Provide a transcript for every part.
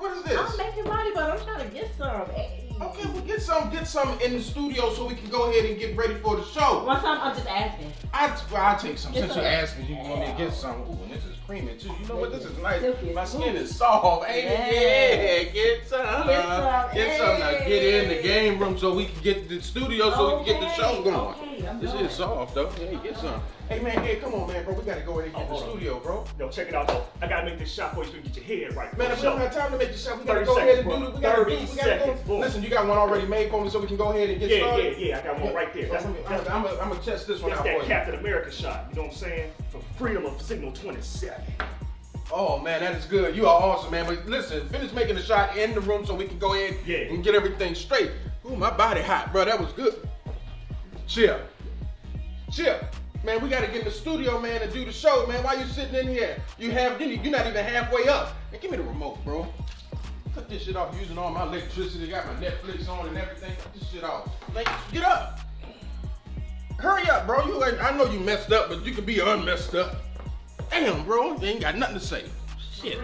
What is this? I'm making money, but I'm trying to get some. Hey. Okay, well get some in the studio so we can go ahead and get ready for the show. One time, I'm just asking. I'll take some. Since you asked me, you Yeah. want me to get some. Ooh, and this is creamy too. You know what? This is nice. Silky. My skin is soft. Hey, yeah, get some. Get some. Now get in the game room so we can get to the studio so we can get the show going. Okay, This is soft though. Hey, get some. Hey man, come on man, bro. We gotta go ahead and get the studio, bro. Yo, check it out though. I gotta make this shot for you so you can get your head right. Man, if we don't have time to make the shot, we gotta 30 go ahead and seconds, do it. bro. We gotta 30 seconds, go. boom. Listen, you got one already made for me so we can go ahead and get started? Yeah, I got one right there. I'm gonna test this one That's out for that you. Captain America shot, you know what I'm saying? For freedom of Signal 27. Oh man, that is good. You are awesome, man. But listen, finish making the shot in the room so we can go ahead and get everything straight. Ooh, my body hot, bro. That was good. Chill. Man, we gotta get in the studio, man, and do the show, man. Why you sitting in here? You're not even halfway up. Man, give me the remote, bro. Cut this shit off using all my electricity. Got my Netflix on and everything. Cut this shit off. Man, get up. Hurry up, bro. I know you messed up, but you can be unmessed up. Damn, bro. You ain't got nothing to say. Shit.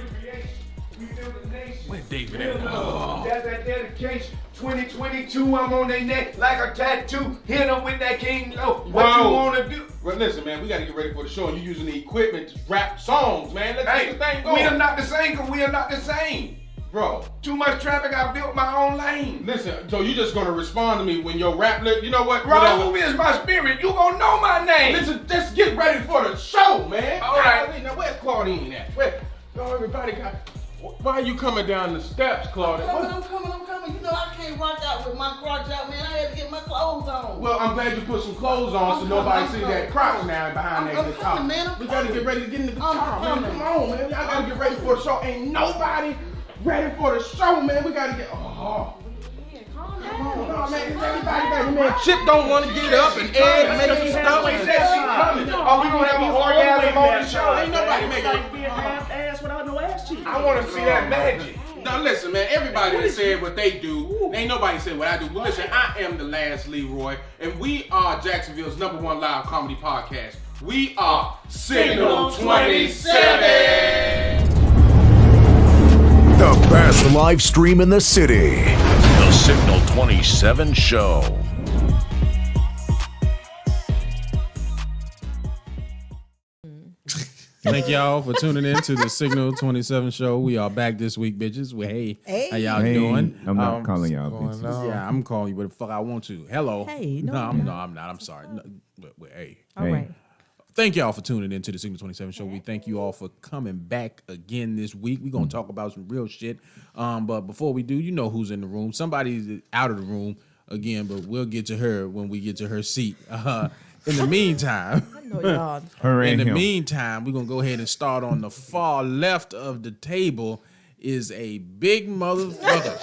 Where David at? Oh. That's that dedication. 2022, I'm on their neck like a tattoo. Hit them with that King Low. What you wanna do? Well, listen, man, we gotta get ready for the show, and you're using the equipment to rap songs, man. Let's get the thing going. We are not the same, cause we are not the same. Bro. Too much traffic, I built my own lane. Listen, so you just gonna respond to me when your rap you know what? Raul is my spirit, you gonna know my name. Listen, just get ready for the show, man. All right. Now, where's Claudine at? Everybody got... Why are you coming down the steps, Claudine? I'm coming. You know I can't rock out with my crotch out, man. I had to get my clothes on. Well, I'm glad you put some clothes on so nobody see that crotch now behind that guitar. Coming, man. We gotta get ready to get in the guitar, man. Come on, man. Y'all gotta get ready for the show. Ain't nobody ready for the show, man. We gotta get... Oh. Calm Come on, down. man. Everybody got man. Chip don't want to get up and Ed making stuff. She said she coming. Oh, we gonna have an orgasm on the show. Ain't nobody making Like being half ass without no ass cheeks. I wanna see that magic. Now listen, man, everybody that said what they do, ain't nobody said what I do. But listen, I am the last Leroy, and we are Jacksonville's #1 live comedy podcast. We are Signal 27. The best live stream in the city. The Signal 27 Show. Thank y'all for tuning in to the Signal 27 Show. We are back this week, bitches. Hey. How y'all doing? I'm not calling y'all bitches. Yeah, I'm calling you what the fuck I want to. Hello. Hey, no, I'm not. I'm sorry. No, but hey. All right. Thank y'all for tuning in to the Signal 27 Show. We thank you all for coming back again this week. We're going to talk about some real shit. But before we do, you know who's in the room. Somebody's out of the room again, but we'll get to her when we get to her seat. In the meantime, meantime, we're going to go ahead and start on the far left of the table is a big motherfucker.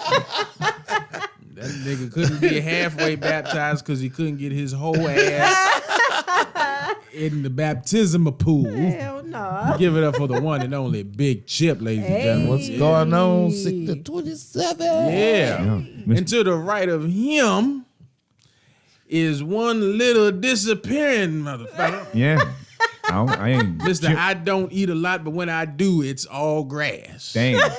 That nigga couldn't be halfway baptized because he couldn't get his whole ass in the baptismal pool. Hell no. Give it up for the one and only Big Chip, ladies and gentlemen. What's going on? 6 to 27. Yeah. And to the right of him is one little disappearing motherfucker. Yeah. I ain't. Mr. I don't eat a lot, but when I do, it's all grass. Damn.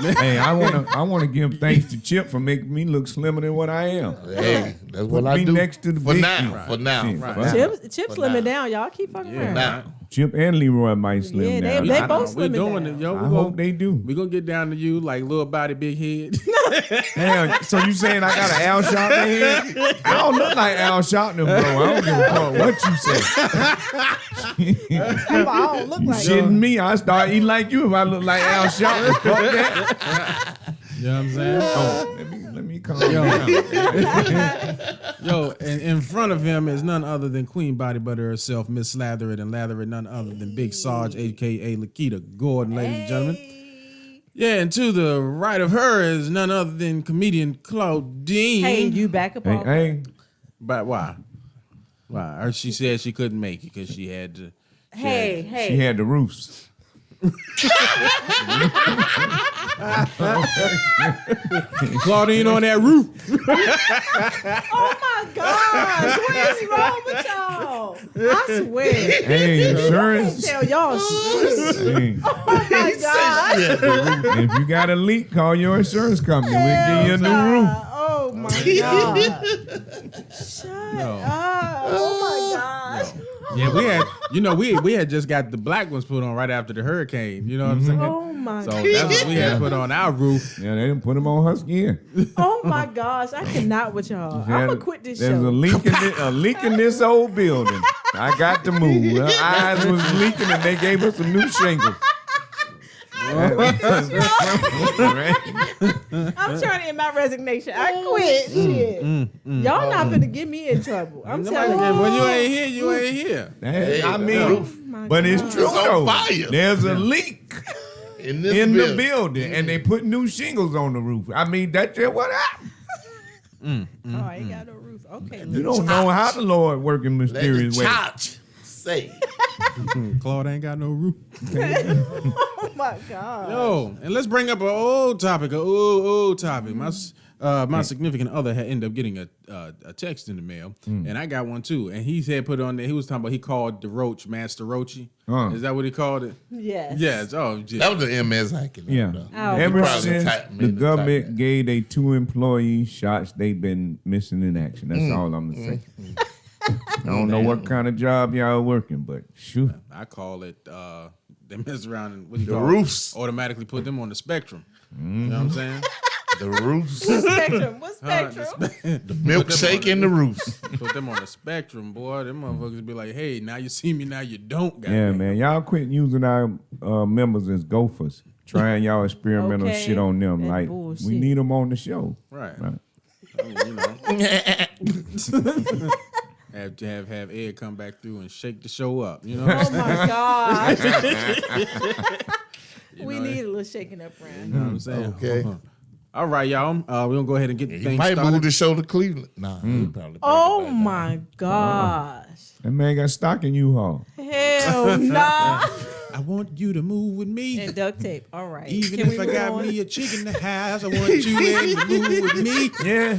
Hey, I wanna give thanks to Chip for making me look slimmer than what I am. Hey, that's Put what I me do. next to the for big now. dude. For now. Shit, Right. for now. Chip slimming down, y'all. Keep fucking around. Now. Chip and Leroy might slim Yeah, down. they both We're slimming doing down. it, yo. I hope they do. We're going to get down to you like little body, big head. Damn, so you saying I got an Al Sharpton head? I don't look like Al Sharpton, bro. I don't give a fuck what you say. I don't look like Shitting me, I start eating like you if I look like Al Sharpton. Fuck that. You know what I'm saying? Oh, let me calm down. Yo, and in front of him is none other than Queen Body Butter herself, Miss Slathered, and Lathered, none other than Big Sarge, a.k.a. Lakita Gordon, ladies and gentlemen. Yeah, and to the right of her is none other than comedian Claudine. Hey, you back up on. Hey, But why? Why? Or she said she couldn't make it because she had to. Hey. she had the roofs. Claudine on that roof. Oh my gosh, what is wrong with y'all? I swear. Hey, insurance. Tell y'all shit. Hey, Oh my god. if you got a leak, call your insurance company. We'll give you a new roof. Oh my god. Shut up. Oh my gosh. Yeah, we had just got the black ones put on right after the hurricane. You know what I'm saying? Oh my So god. that's what we had put on our roof. Yeah, they didn't put them on her skin. Oh my gosh. I cannot with y'all. I'm gonna quit this There's show. a leak in this old building. I got to move. Her eyes was leaking and they gave us some new shingles. I'm trying to end my resignation. I quit. Shit. Y'all not finna get me in trouble. I'm telling you. When you ain't here, you ain't here. I mean, but it's true though. There's a leak in the building, and they put new shingles on the roof. I mean, that's just what happened. Oh, I ain't got no roof. Okay. You don't know how the Lord work in mysterious ways. Say. Claude ain't got no roof. Oh my god. Yo, and let's bring up an old topic. My significant other had ended up getting a text in the mail, and I got one too. And he had put on there. He was talking about he called the roach Master Roachy. Is that what he called it? Yes. Yes. Oh, yeah. That was the MS hacking. Yeah. Ever since the government gave they 2 employees shots, they've been missing in action. That's all I'm gonna say. I don't know what kind of job y'all working, but shoot. I call it. They mess around and what do you The call roofs. It? Automatically put them on the spectrum. You know what I'm saying? The roofs. What spectrum? What spectrum? The milkshake and the roofs. Put them on the spectrum, boy. Them motherfuckers be like, hey, now you see me, now you don't. Yeah, man. Y'all quit using our members as gophers. Trying y'all experimental shit on them. That's like, bullshit. we need them on the show. Right. I mean, you know. Have to have Ed come back through and shake the show up. You know what I'm Oh saying? my gosh. We know, need a little shaking up, You friend. know what I'm saying? Okay. All right, y'all. We're going to go ahead and get the He thing might started. move the show to Cleveland. Nah, he probably break Oh it back down. my gosh. That man got stock in U-Haul. Hell nah. I want you to move with me. And duct tape. All right. Even Can if we I move got on? me a chick in the house, I want you to move with me. Yeah.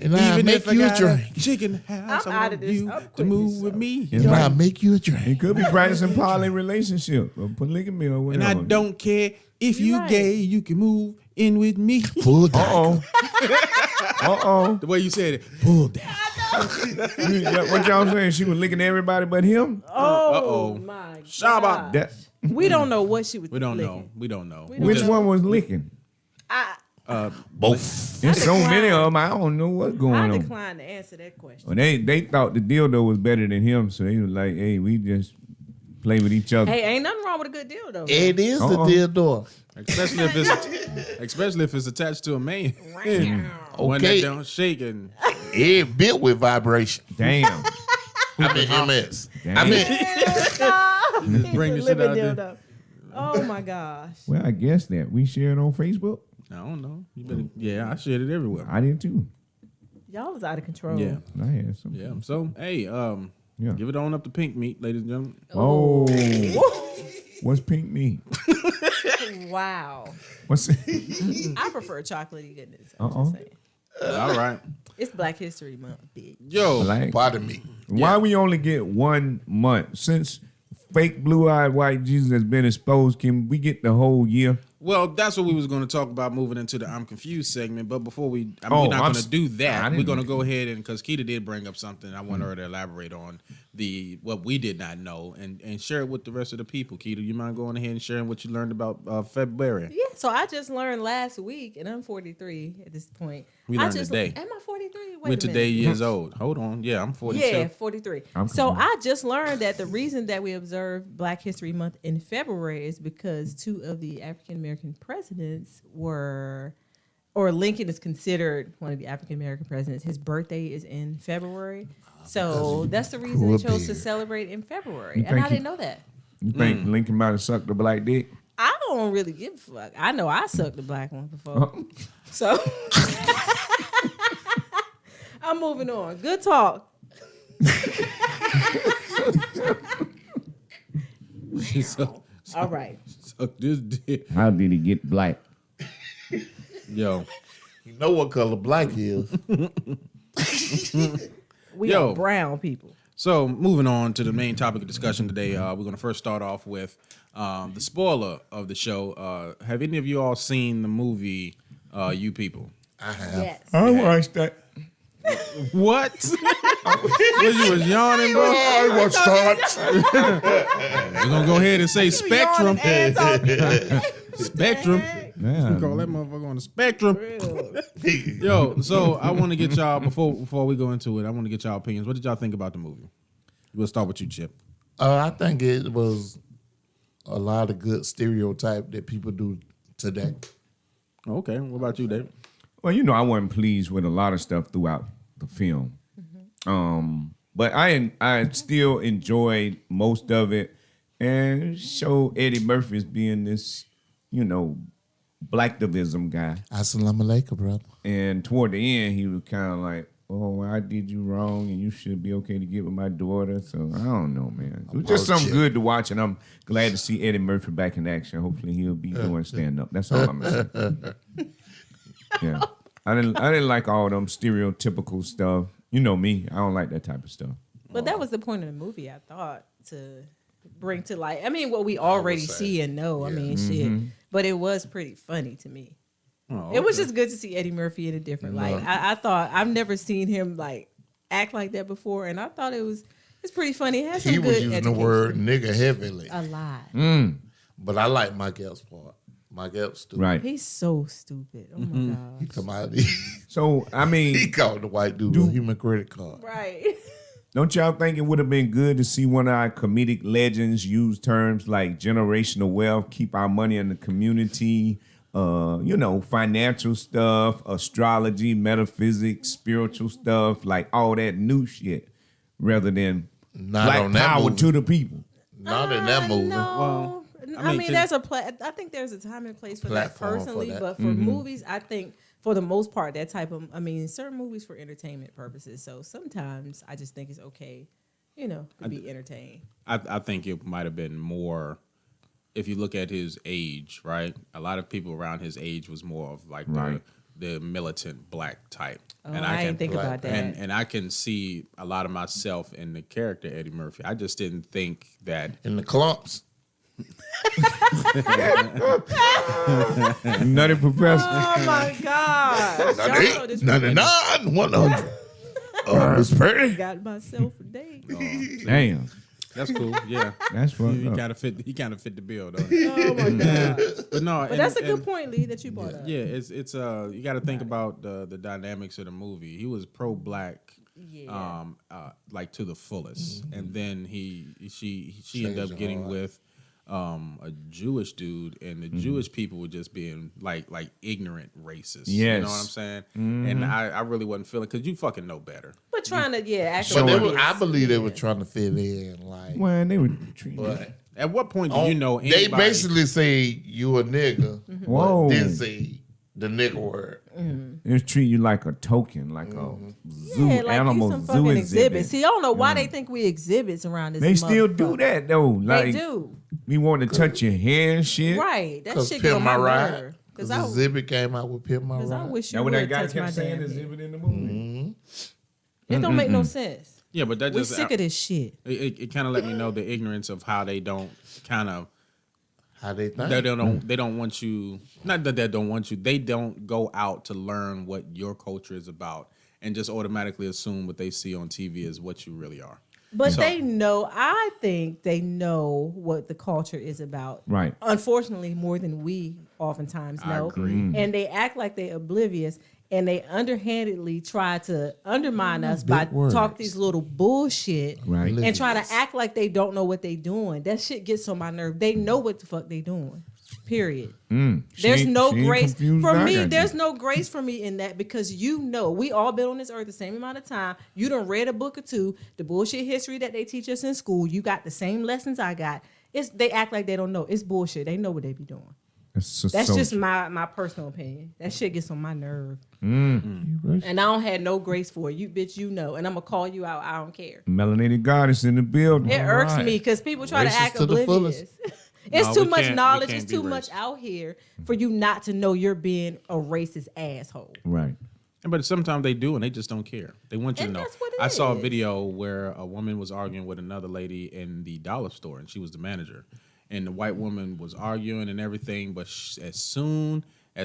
And I'll Even make if I you a got drink. a chick in the house, I'm I out want of this. you I'm to quitting move this with show. me. And I'll make you a He drink. could be practicing poly relationship or polygamy or And whatever. I don't care if you right. gay, you can move in with me. Pull down. Uh-oh. The way you said it, pull down. What y'all saying? She was licking everybody but him? Oh Uh-oh. my Shaba. god. That, We don't know what she was We don't licking. know. We don't know. We don't which know. one was licking? Both. There's so many of them, I don't know what's going I on. decline to answer that question. Well, they thought the dildo was better than him, so they was like, hey, we just play with each other. Hey, ain't nothing wrong with a good deal though. It is the deal door. Especially if it's attached to a man. One that Okay. don't shake and It built with vibration. Damn. I mean MS. Damn. I mean, bring the shit out there. Dildo. Oh my gosh. Well, I guess that. We shared on Facebook. I don't know. You better, yeah, I shared it everywhere. I did too. Y'all was out of control. Yeah, I had some. yeah. So hey, Yeah. give it on up to pink meat, ladies and gentlemen. Oh. What's pink meat? Wow. What's it? I prefer chocolatey goodness. I'm Uh-uh. just saying. All right, It's Black History Month, bitch. yo, Like, pardon me. why we only get 1 month? Since fake blue-eyed white Jesus has been exposed, can we get the whole year? well, that's what we was going to talk about moving into the I'm confused segment. But before we're not I'm going to s- do I that. didn't- We're going to go ahead and because Keita did bring up something, I want her to elaborate on what we did not know and share it with the rest of the people. Keita, you mind going ahead and sharing what you learned about February? Yeah, so I just learned last week, and I'm 43 at this point. We I learned just, today. Am I 43? Wait We're a today minute. years old. Hold on, yeah, I'm 42. Yeah, 43. So I just learned that the reason that we observe Black History Month in February is because 2 of the African American presidents or Lincoln is considered one of the African American presidents. His birthday is in February. So that's the reason they chose to celebrate in February. You And I think didn't know that. You think Lincoln might have sucked a black dick? I don't really give a fuck. I know I sucked a black one before. So I'm moving on. Good talk. so All right. this did, How did he get black? yo. You know what color black is. We are brown people. So moving on to the main topic of discussion today, we're going to first start off with the spoiler of the show. Have any of you all seen the movie You People? I have. Yes. I watched that. What? You was yawning, bro? I watched that. We're going to go ahead and say Spectrum. Spectrum. Man. Call that motherfucker on the Spectrum. Yo, so I want to get y'all, before we go into it, I want to get y'all opinions. What did y'all think about the movie? We'll start with you, Chip. I think it was a lot of good stereotype that people do today. Okay, what about you, David? Well, I wasn't pleased with a lot of stuff throughout the film. But I still enjoyed most of it and showed Eddie Murphy as being this, blacktivism guy. Assalamu alaikum, brother. And toward the end, he was kind of like, oh, I did you wrong and you should be okay to get with my daughter. So I don't know, man. It was just something good to watch, and I'm glad to see Eddie Murphy back in action. Hopefully he'll be doing stand-up. That's all I'm going to say. Yeah. I didn't like all them stereotypical stuff. You know me. I don't like that type of stuff. But that was the point of the movie, I thought, to bring to light. I mean, what we already see and know. Yeah. I mean, shit. But it was pretty funny to me. Oh, okay. It was just good to see Eddie Murphy in a different light. I thought, I've never seen him act like that before, and I thought it's pretty funny. It has some good was using the word nigga heavily. A lot. But I like Mike Epps' part. Mike Epps stupid. Right. He's so stupid. Oh my God. He come out. So, I mean. He called the white dude a human credit card. Right. Don't y'all think it would have been good to see one of our comedic legends use terms like generational wealth, keep our money in the community, financial stuff, astrology, metaphysics, spiritual stuff, like all that new shit, rather than black power to the people. Not in that movie. No. Well, I mean, I think there's a time and place for that personally, but for movies, I think for the most part, that type of, certain movies for entertainment purposes. So sometimes I just think it's okay, to be entertained. I think it might have been more, if you look at his age, right? A lot of people around his age was more of like the militant black type. Oh, and I didn't think about that. And I can see a lot of myself in the character Eddie Murphy. I just didn't think that. In the clumps. Nutty Professor. Oh my God. 99, 100. Oh, it's pretty. Got myself a date. Damn. That's cool. Yeah, that's fun. He kind of fit. He kind of fit the bill, though. Oh my God! But that's a good point, Lee, that you brought up. Yeah, it's you got to think about the dynamics of the movie. He was pro-black, like to the fullest, and then she ended up getting with a Jewish dude, and the Jewish people were just being like ignorant racists. Yes. You know what I'm saying? And I really wasn't feeling, because you fucking know better. But trying to actually. But I believe they were trying to fit in, like. Well, they were treating. But at what point do you know anybody? They basically say you a nigga. Whoa. But then say the nigga word. They treat you like a token, like a zoo animal, some zoo exhibit. See, I don't know why they think we exhibits around this. They still do that though. Like, they do. We want to touch your hair and shit. Right. That shit get on my nerve. Because Exhibit came out with Pimp My Ride. I wish you would touch my damn. That guy kept saying Exhibit in the movie. It don't make no sense. Yeah, but that we're sick of this shit. It kind of let me know the ignorance of how they don't kind of. How they think. They don't want you. Not that they don't want you. They don't go out to learn what your culture is about and just automatically assume what they see on TV is what you really are. But they know. I think they know what the culture is about. Right. Unfortunately, more than we oftentimes know. I agree. And they act like they're oblivious. And they underhandedly try to undermine us by talk these little bullshit and try to act like they don't know what they doing. That shit gets on my nerve. They know what the fuck they doing. Period. There's no grace for me. There's no grace for me in that, because we all been on this earth the same amount of time. You done read a book or two. The bullshit history that they teach us in school. You got the same lessons I got. They act like they don't know. It's bullshit. They know what they be doing. That's just my personal opinion. That shit gets on my nerve. And I don't have no grace for it. You bitch, and I'm going to call you out. I don't care. Melanated goddess in the building. It irks me because people try to act oblivious. It's too much knowledge. It's too much out here for you not to know you're being a racist asshole. Right. But sometimes they do, and they just don't care. They want you And to know. that's what it I saw a is. video where a woman was arguing with another lady in the dollar store, and she was the manager. And the white woman was arguing and everything, but as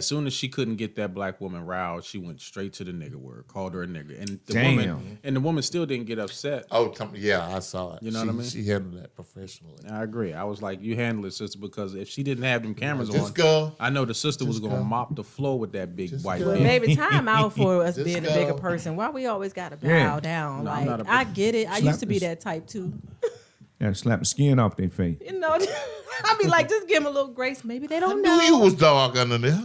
soon as she couldn't get that black woman riled, she went straight to the nigger word, called her a nigger, and the woman still didn't get upset. Oh, yeah, I saw it. You know what I mean? She handled that professionally. I agree. I was like, you handle it, sister, because if she didn't have them cameras Just on, go. I know the sister was going to mop the floor with that big white go. bitch. Maybe time out for us Just being a go. bigger person. Why we always got to bow Yeah. down? No, I'm not Like, a- I get it. I used to be Slap that type too. Yeah, slap the skin off their face. You know, I be like, just give them a little grace. Maybe they don't Knew know. you was dark under there.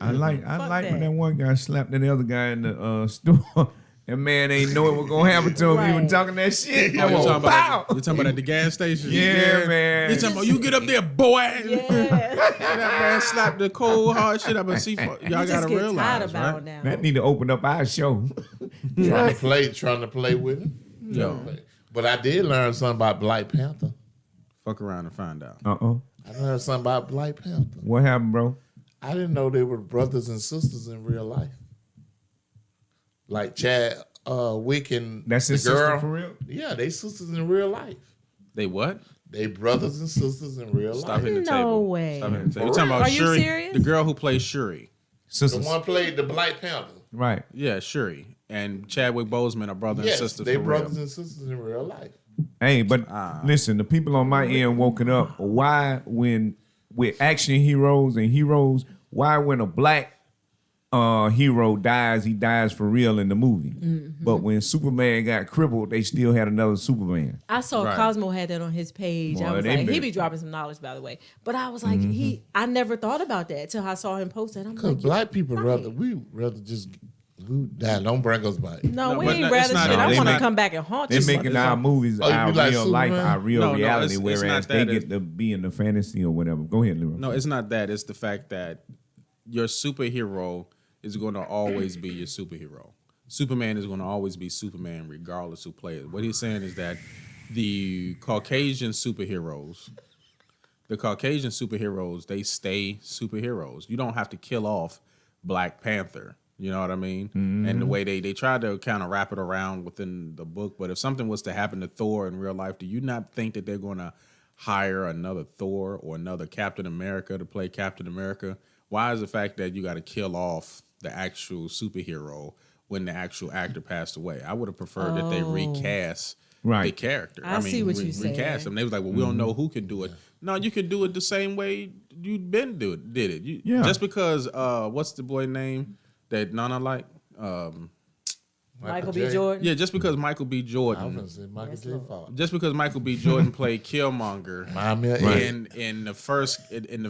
I like when that. that one guy slapped the other guy in the store. That man ain't know it was gonna happen to him. He was Right. talking that shit. Oh, you're talking Pow! about, at the gas station? Yeah, man. You talking about, you get up there, boy. Yeah. That man slapped the cold, hard shit up and see. Y'all You got just to get realize, tired of bowing right? down. That need to open up our show. trying to play with him. Yo, But I did learn something about Black Panther. fuck around and find out. I learned something about Black Panther. What happened, bro? I didn't know they were brothers and sisters in real life. Like Chad Wick and That's his the girl. sister for real? Yeah, they sisters in real life. They what? They brothers and sisters in real Stop life. hitting the No table. way. Stop hitting the table. For You're talking real? about Are you Shuri, serious? the girl who plays Shuri. The Sisters. one played the Black Panther. Right. Yeah, Shuri and Chadwick Boseman are brother Yes, and sister they for brothers real. and sisters in real life. Hey, but listen, the people on my end woken up. Why, when with action heroes and heroes, why when a black hero dies, he dies for real in the movie? But when Superman got crippled, they still had another Superman. I saw Right. Cosmo had that on his page. Boy, I was they like, he better- be dropping some knowledge, by the way. But I was like, I never thought about that till I saw him post it. I'm Because like, black people right. we rather just die. Don't bring us back. No, No, we but ain't it's rather not- shit. no, I they want to not- come back and haunt They're you. making our movies Oh, you our like real life, Superman? our real No, reality, it's whereas not they that. get to be in the fantasy or whatever. Go ahead, Leroy. No, it's not that. It's the fact that your superhero is going to always be your superhero. Superman is going to always be Superman regardless who plays it. What he's saying is that the Caucasian superheroes, they stay superheroes. You don't have to kill off Black Panther. You know what I mean? And the way they tried to kind of wrap it around within the book. But if something was to happen to Thor in real life, do you not think that they're going to hire another Thor or another Captain America to play Captain America? Why is the fact that you got to kill off the actual superhero when the actual actor passed away? I would have preferred that they recast the character. I see what you're saying. Recast them. They was like, well, we don't know who can do it. No, you can do it the same way you've been did it. Just because what's the boy name that Nana like? Michael B. Jordan. Yeah, just because Michael B. I was Jordan. gonna say Michael J. Fox. Just because Michael B. Jordan played Killmonger Miami of Ed. in the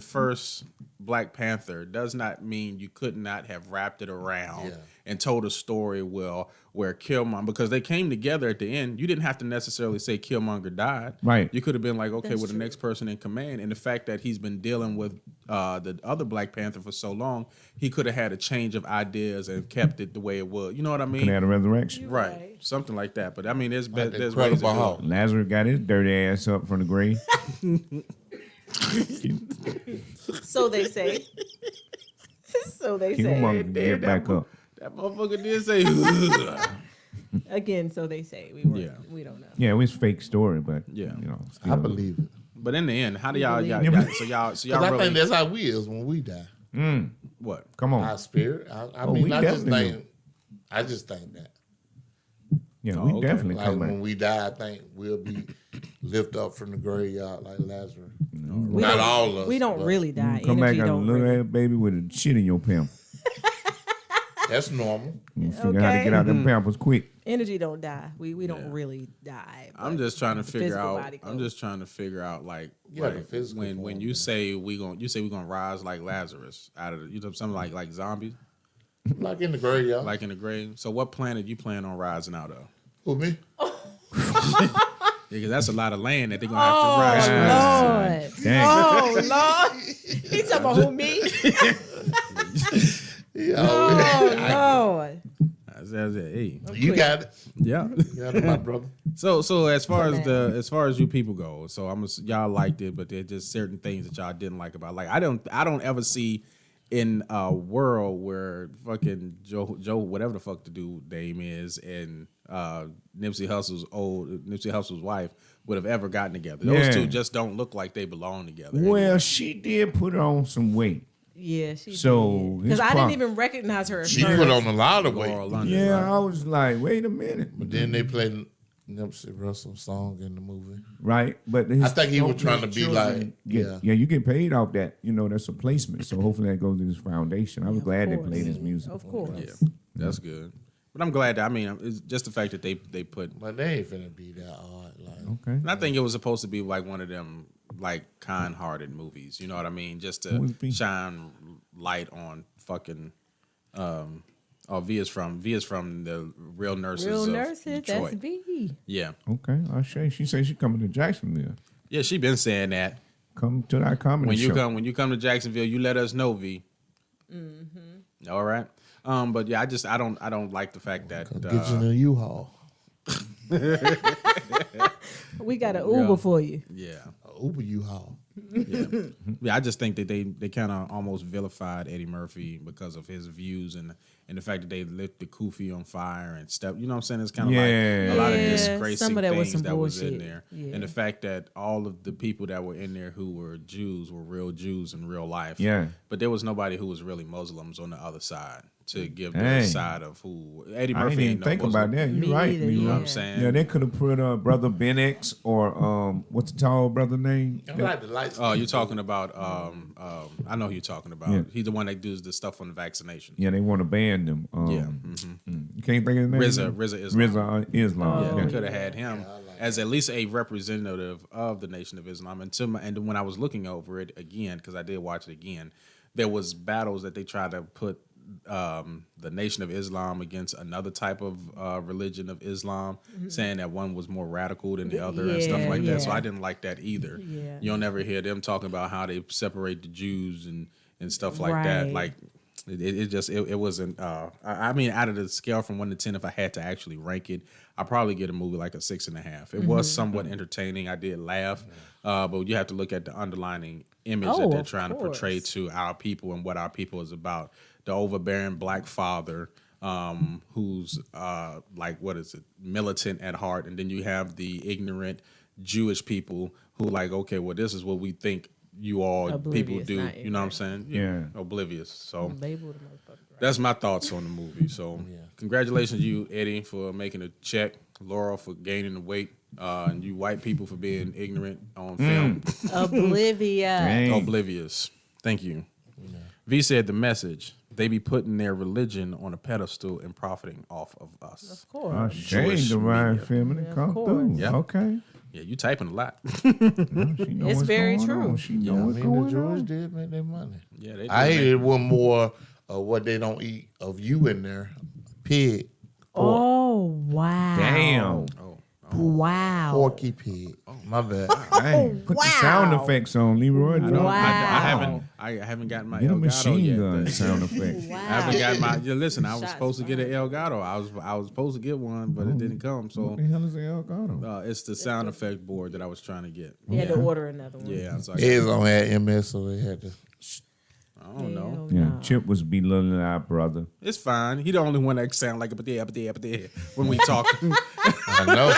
first Black Panther does not mean you could not have wrapped it around and told a story where Killmonger, because they came together at the end. You didn't have to necessarily say Killmonger died. Right. You could have been like, okay, That's well, the true. next person in command, and the fact that he's been dealing with the other Black Panther for so long, he could have had a change of ideas and kept it the way it was. You know what I mean? Could have had a resurrection. Right, something like that. But I mean, there's Like there's Incredible ways to do Hulk. it. Lazarus got his dirty ass up from the grave. So they say. So they say. Killmonger get back up. That motherfucker did say, Again, so they say. We don't know. Yeah, it was a fake story, but Yeah. you know, I believe it. but in the end, how do y'all believe so y'all Because I really think that's how we is when we die. what? Come on. Our spirit. I we mean, I just definitely think. I just think that. Yeah, Oh, we okay. definitely Like come back. when we die, I think we'll be lifted up from the graveyard like Lazarus. We Not don't- all of us. We don't but really die. Come back Energy as a don't little really. ass baby with a shit in your pamper. That's normal. You figure how to Okay. get out them pampers quick. Energy don't die. We don't really die. I'm but just trying to figure physical out. body I'm goes. just trying to figure out like, Yeah, the physical when form, you say we gonna rise like Lazarus out of something like zombies Like in the graveyard. like in the grave. So what planet you plan on rising out of? Who, me? Because that's a lot of land that they're gonna have to rise. Lord. Dang. Oh, Lord. He talking about who, me? Oh, Lord. That's it. Hey, You got it. yeah. You got it, my brother. So as far as you people go, so y'all liked it, but there's just certain things that y'all didn't like about. Like I don't ever see in a world where fucking Joe, whatever the fuck the dude name is, and Nipsey Hussle's wife would have ever gotten together. Those two just don't look like they belong together. Well, anyway. she did put on some weight. Yeah, she So did. Because I didn't even recognize her. She put on a lot of weight. Yeah, right? I was like, wait a minute. But then they played Nipsey Russell's song in the movie. Right, but I think he was trying to be like, you get paid off that. You know, that's a placement. So hopefully that goes to his foundation. I was glad they played his music. Of course. Yeah, that's good. But I'm glad that, I mean, it's just the fact that they put. But they ain't finna be that hard. Like, okay. And I think it was supposed to be like one of them like kind-hearted movies. You know what I mean? Just to shine light on fucking. Via's from the Real Nurses. Real of Nurses. Detroit. That's V. Yeah. Okay. She said she's coming to Jacksonville. Yeah, she been saying that. Come to that comedy show. When you come to Jacksonville, you let us know, V. Mm-hmm. All right. But yeah, I don't like the fact that get you in a U-Haul. We got an Uber for you. Yeah. Uber U-Haul. Yeah, I just think that they kind of almost vilified Eddie Murphy because of his views and the fact that they lit the Kufi on fire and stuff. You know what I'm saying? It's kind of like a lot of disgracing things that was in there. Yeah. And the fact that all of the people that were in there who were Jews were real Jews in real life. Yeah. But there was nobody who was really Muslims on the other side to give their side of who Eddie Murphy. I didn't even think about that. You're right. You know what I'm saying? Yeah, they could have put Brother Ben X or what's the tall brother name? Oh, you're talking about I know who you're talking about. Yeah. He's the one that does the stuff on the vaccination. Yeah, they want to ban them. You can't think of his name? RZA Islam. Islam. Yeah, they could have had him as at least a representative of the Nation of Islam. And when I was looking over it again, because I did watch it again, there was battles that they tried to put the Nation of Islam against another type of religion of Islam, saying that one was more radical than the other and stuff like that. So I didn't like that either. Yeah. You'll never hear them talking about how they separate the Jews and stuff like that. Like it wasn't. I mean, out of the scale from 1 to 10, if I had to actually rank it, I'd probably get a movie like a 6.5. It was somewhat entertaining. I did laugh, but you have to look at the underlying image that they're trying to portray to our people and what our people is about. The overbearing black father who's militant at heart, and then you have the ignorant Jewish people who like, okay, well, this is what we think you all people do. You know what I'm saying? Yeah. Oblivious. So that's my thoughts on the movie. So congratulations you, Eddie, for making a check, Laura for gaining the weight, and you white people for being ignorant on film. Oblivious. Thank you. Yeah. V said the message. They be putting their religion on a pedestal and profiting off of us. Of course. Shame the Ryan family come through. Yep. Okay. Yeah, you typing a lot. It's very true. She know what's going on. The Jews did make their money. Yeah, they did. I hated one more of what they don't eat of you in there. Pig. Pork. Oh, wow. Damn. Wow. Porky pig. My bad. Put the sound effects on, Leroy. I haven't gotten my Get a Elgato machine yet. gun sound effect. Wow. I haven't gotten my. Listen, I was supposed to get an Elgato. I was supposed to get one, but it didn't come. So what the hell is an Elgato? It's the sound effect board that I was trying to get. You had to order another one. Yeah, so His on had MS, so they had to. I don't know. Yeah, Chip was belittling our brother. It's fine. He the only one that sound like up there when we talk. I know.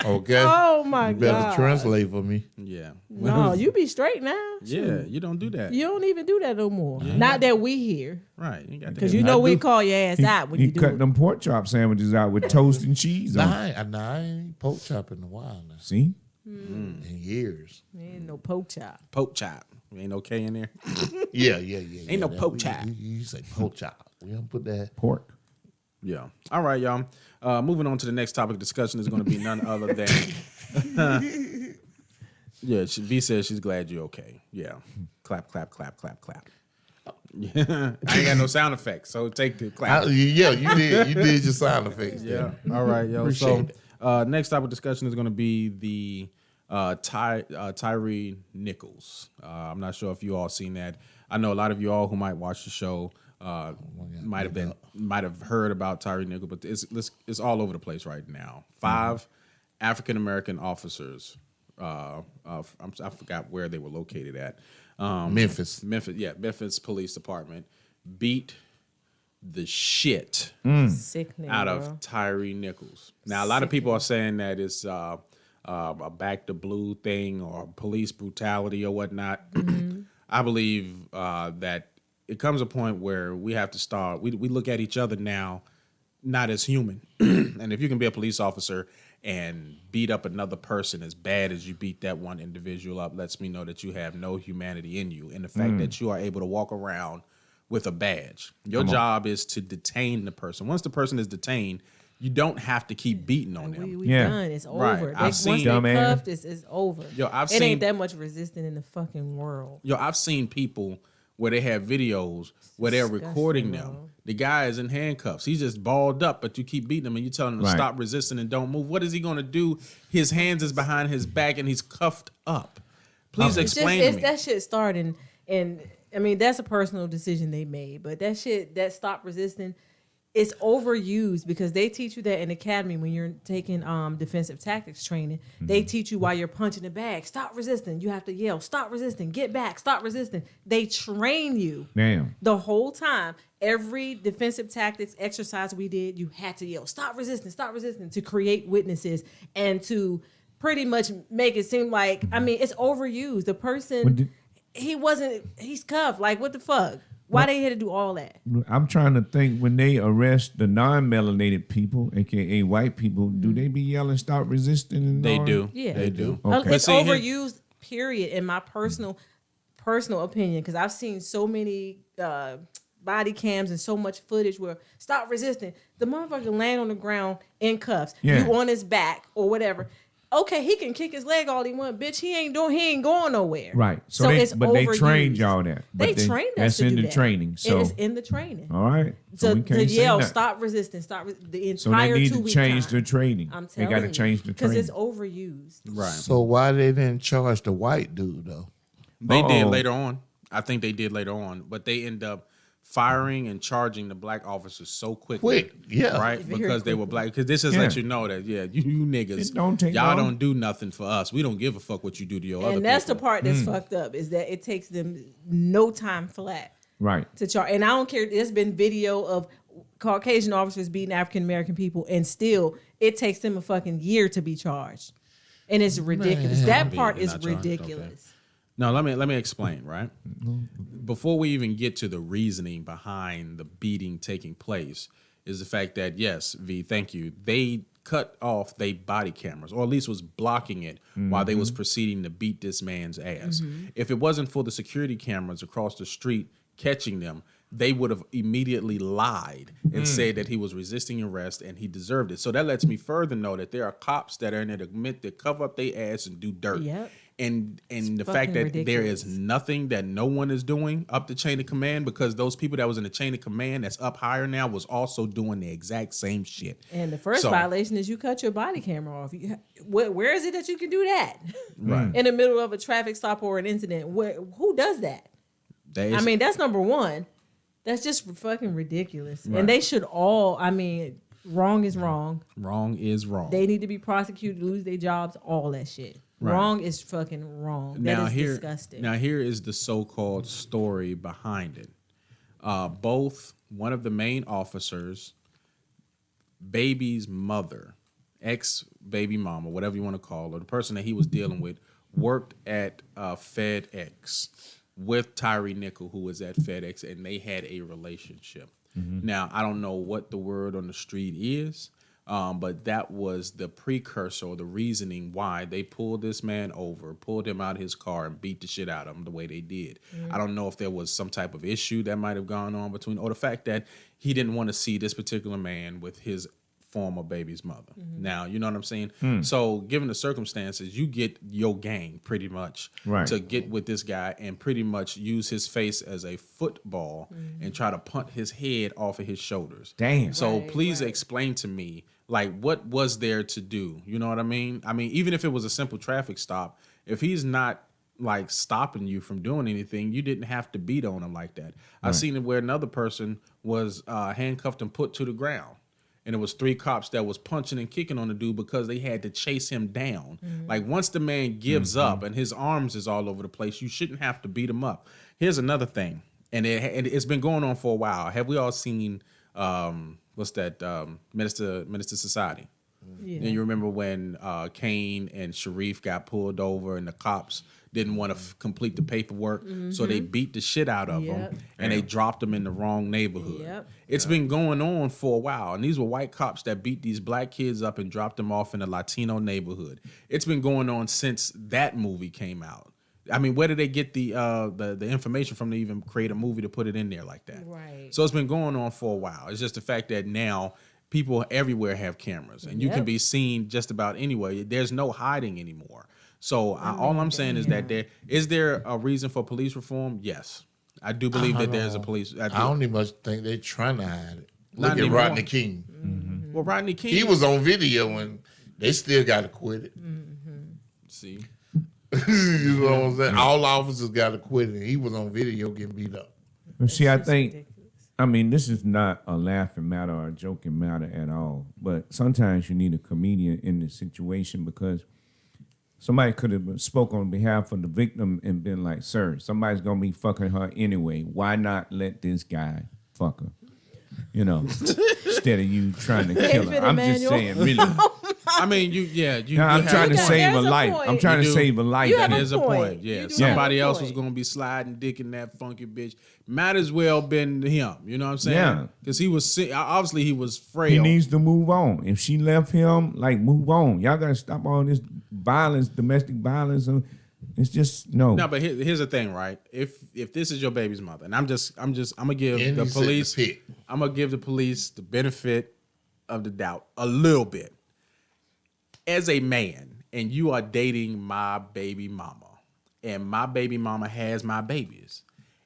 Okay. Oh my God. You better God. translate for me. Yeah. No, you be straight now. Yeah, you don't do that. You don't even do that no more. Not that we here. Right. Because you know we call your ass out when you do He cut it. them pork chop sandwiches out with toast and cheese on. I ain't pork chop in a while now. See? In years. Ain't no pork chop. Pork chop. Ain't no K in there. Yeah. Ain't no pork chop. You say pork chop. We don't put that. Pork. Yeah. All right, y'all. Moving on to the next topic of discussion is going to be none other than. Yeah, V says she's glad you're okay. Yeah. Clap, clap, clap, clap, clap. Yeah. I ain't got no sound effects, so take the clap. Yeah, you did. You did your sound effects. Yeah. All right, yo. Appreciate So next topic of discussion is going to be the Tyre Nichols. I'm not sure if you all seen that. I know a lot of you all who might watch the show might have heard about Tyre Nichols, but it's all over the place right now. 5 African American officers. I forgot where they were located at. Memphis. Memphis Police Department beat the shit Sickening, out bro. of Tyre Nichols. Now, a lot of people are saying that it's a back to blue thing or police brutality or whatnot. I believe that it comes a point where we have to start. We look at each other now not as human. And if you can be a police officer and beat up another person as bad as you beat that one individual up, lets me know that you have no humanity in you. And the fact that you are able to walk around with a badge. Your job is to detain the person. Once the person is detained, you don't have to keep beating on them. We done. It's over. I've seen once they cuffed, it's over. It ain't that much resisting in the fucking world. I've seen people where they have videos where they're recording them. Bro. The guy is in handcuffs. He's just balled up, but you keep beating him and you telling him to stop resisting and don't move. What is he going to do? His hands is behind his back and he's cuffed up. Please explain to me. That shit started, and I mean, that's a personal decision they made, but that shit, that stop resisting, it's overused because they teach you that in academy when you're taking defensive tactics training. They teach you while you're punching the bag, stop resisting. You have to yell, stop resisting, get back, stop resisting. They train you the whole time. Every defensive tactics exercise we did, you had to yell, stop resisting to create witnesses and to pretty much make it seem like, I mean, it's overused. The person, he's cuffed. Like, what the fuck? Why they had to do all that? I'm trying to think, when they arrest the non-melanated people, aka white people, do they be yelling "stop resisting"? And They all do. Yeah, they do. Okay. It's overused. Period. In my personal opinion, because I've seen so many body cams and so much footage where stop resisting. The motherfucker laying on the ground in cuffs. Yeah. You on his back or whatever. Okay, he can kick his leg all he want, bitch. He ain't going nowhere. Right. So they, it's but they overused. trained y'all that. They But trained us that's to in do the that. training. So It is in the training. all right. So we To can't say yell, nothing. stop resisting, the So they entire need 2 to week change time. the training. I'm They telling got to you, change the because training. it's overused. Right. So why they didn't charge the white dude though? They did later on. I think they did later on, but they end up firing and charging the black officers so quickly. Quick, yeah. Right? Very Because they were black. Because this just lets you know that, you niggas, It don't take y'all long. don't do nothing for us. We don't give a fuck what you do to your other And that's the people. part that's fucked up, is that it takes them no time flat Right. to charge. And I don't care. There's been video of Caucasian officers beating African American people, and still it takes them a fucking year to be charged. And it's ridiculous. That part They're is not charged, ridiculous. okay. No, let me explain, right? Before we even get to the reasoning behind the beating taking place, is the fact that, yes, V, thank you, they cut off their body cameras, or at least was blocking it while they was proceeding to beat this man's ass. If it wasn't for the security cameras across the street catching them, they would have immediately lied and said that he was resisting arrest and he deserved it. So that lets me further know that there are cops that are in it admit to cover up their ass and do dirt. Yep. And the fucking fact that there ridiculous. is nothing that no one is doing up the chain of command, because those people that was in the chain of command that's up higher now was also doing the exact same shit. And the first So- violation is you cut your body camera off. Where is it that you can do that? Right. In the middle of a traffic stop or an incident. Who does that? That is- I mean, that's number one. That's just fucking ridiculous. Right. And they should all, I mean, wrong is wrong. wrong is wrong. They need to be prosecuted, lose their jobs, all that shit. Right. Wrong is fucking wrong. That is disgusting. Now here is the so-called story behind it. Both one of the main officers, baby's mother, ex-baby mama, whatever you want to call her, the person that he was dealing with, worked at FedEx with Tyre Nichols, who was at FedEx, and they had a relationship. Now, I don't know what the word on the street is, but that was the precursor or the reasoning why they pulled this man over, pulled him out of his car, and beat the shit out of him the way they did. I don't know if there was some type of issue that might have gone on between, or the fact that he didn't want to see this particular man with his former baby's mother. Now, you know what I'm saying? So given the circumstances, you get your gang pretty much to get with this guy and pretty much use his face as a football and try to punt his head off of his shoulders. Damn. So please explain to me, like, what was there to do? You know what I mean? I mean, even if it was a simple traffic stop, if he's not like stopping you from doing anything, you didn't have to beat on him like that. I've seen it where another person was handcuffed and put to the ground. and it was 3 cops that was punching and kicking on the dude because they had to chase him down. Like once the man gives up and his arms is all over the place, you shouldn't have to beat him up. Here's another thing, and it's been going on for a while. Have we all seen what's that? Minister Society. Yeah. And you remember when Kane and Sharif got pulled over and the cops didn't want to complete the paperwork, so they beat the shit out of them and they dropped them in the wrong neighborhood. It's been going on for a while, and these were white cops that beat these black kids up and dropped them off in a Latino neighborhood. It's been going on since that movie came out. I mean, where did they get the information from to even create a movie to put it in there like that? Right. So it's been going on for a while. It's just the fact that now people everywhere have cameras, and you can be seen just about anywhere. There's no hiding anymore. So all I'm saying is that there a reason for police reform? Yes, I do believe that there's a police. I don't even much think they're trying to hide it. Not Look at anymore. Rodney King. Well, Rodney King, He was on video and they still got acquitted. see. You know what I'm saying? All officers got acquitted. He was on video getting beat up. But see, I think, I mean, this is not a laughing matter or a joking matter at all. But sometimes you need a comedian in the situation because somebody could have spoke on behalf of the victim and been like, sir, somebody's going to be fucking her anyway. Why not let this guy fuck her? You know, instead of you trying to kill her. I'm just saying, really. I mean, I'm trying to save a life. I'm trying to save a life. That is a point. Yeah, somebody else was gonna be sliding dick in that funky bitch. Might as well been him. You know what I'm saying? Yeah. Because he was obviously he was frail. He needs to move on. If she left him, like move on. Y'all gotta stop all this violence, domestic violence. It's just no. No, but here's the thing, right? If this is your baby's mother, and I'm gonna give And the he's in the police, pit. I'm gonna give the police the benefit of the doubt a little bit. As a man, and you are dating my baby mama, and my baby mama has my babies,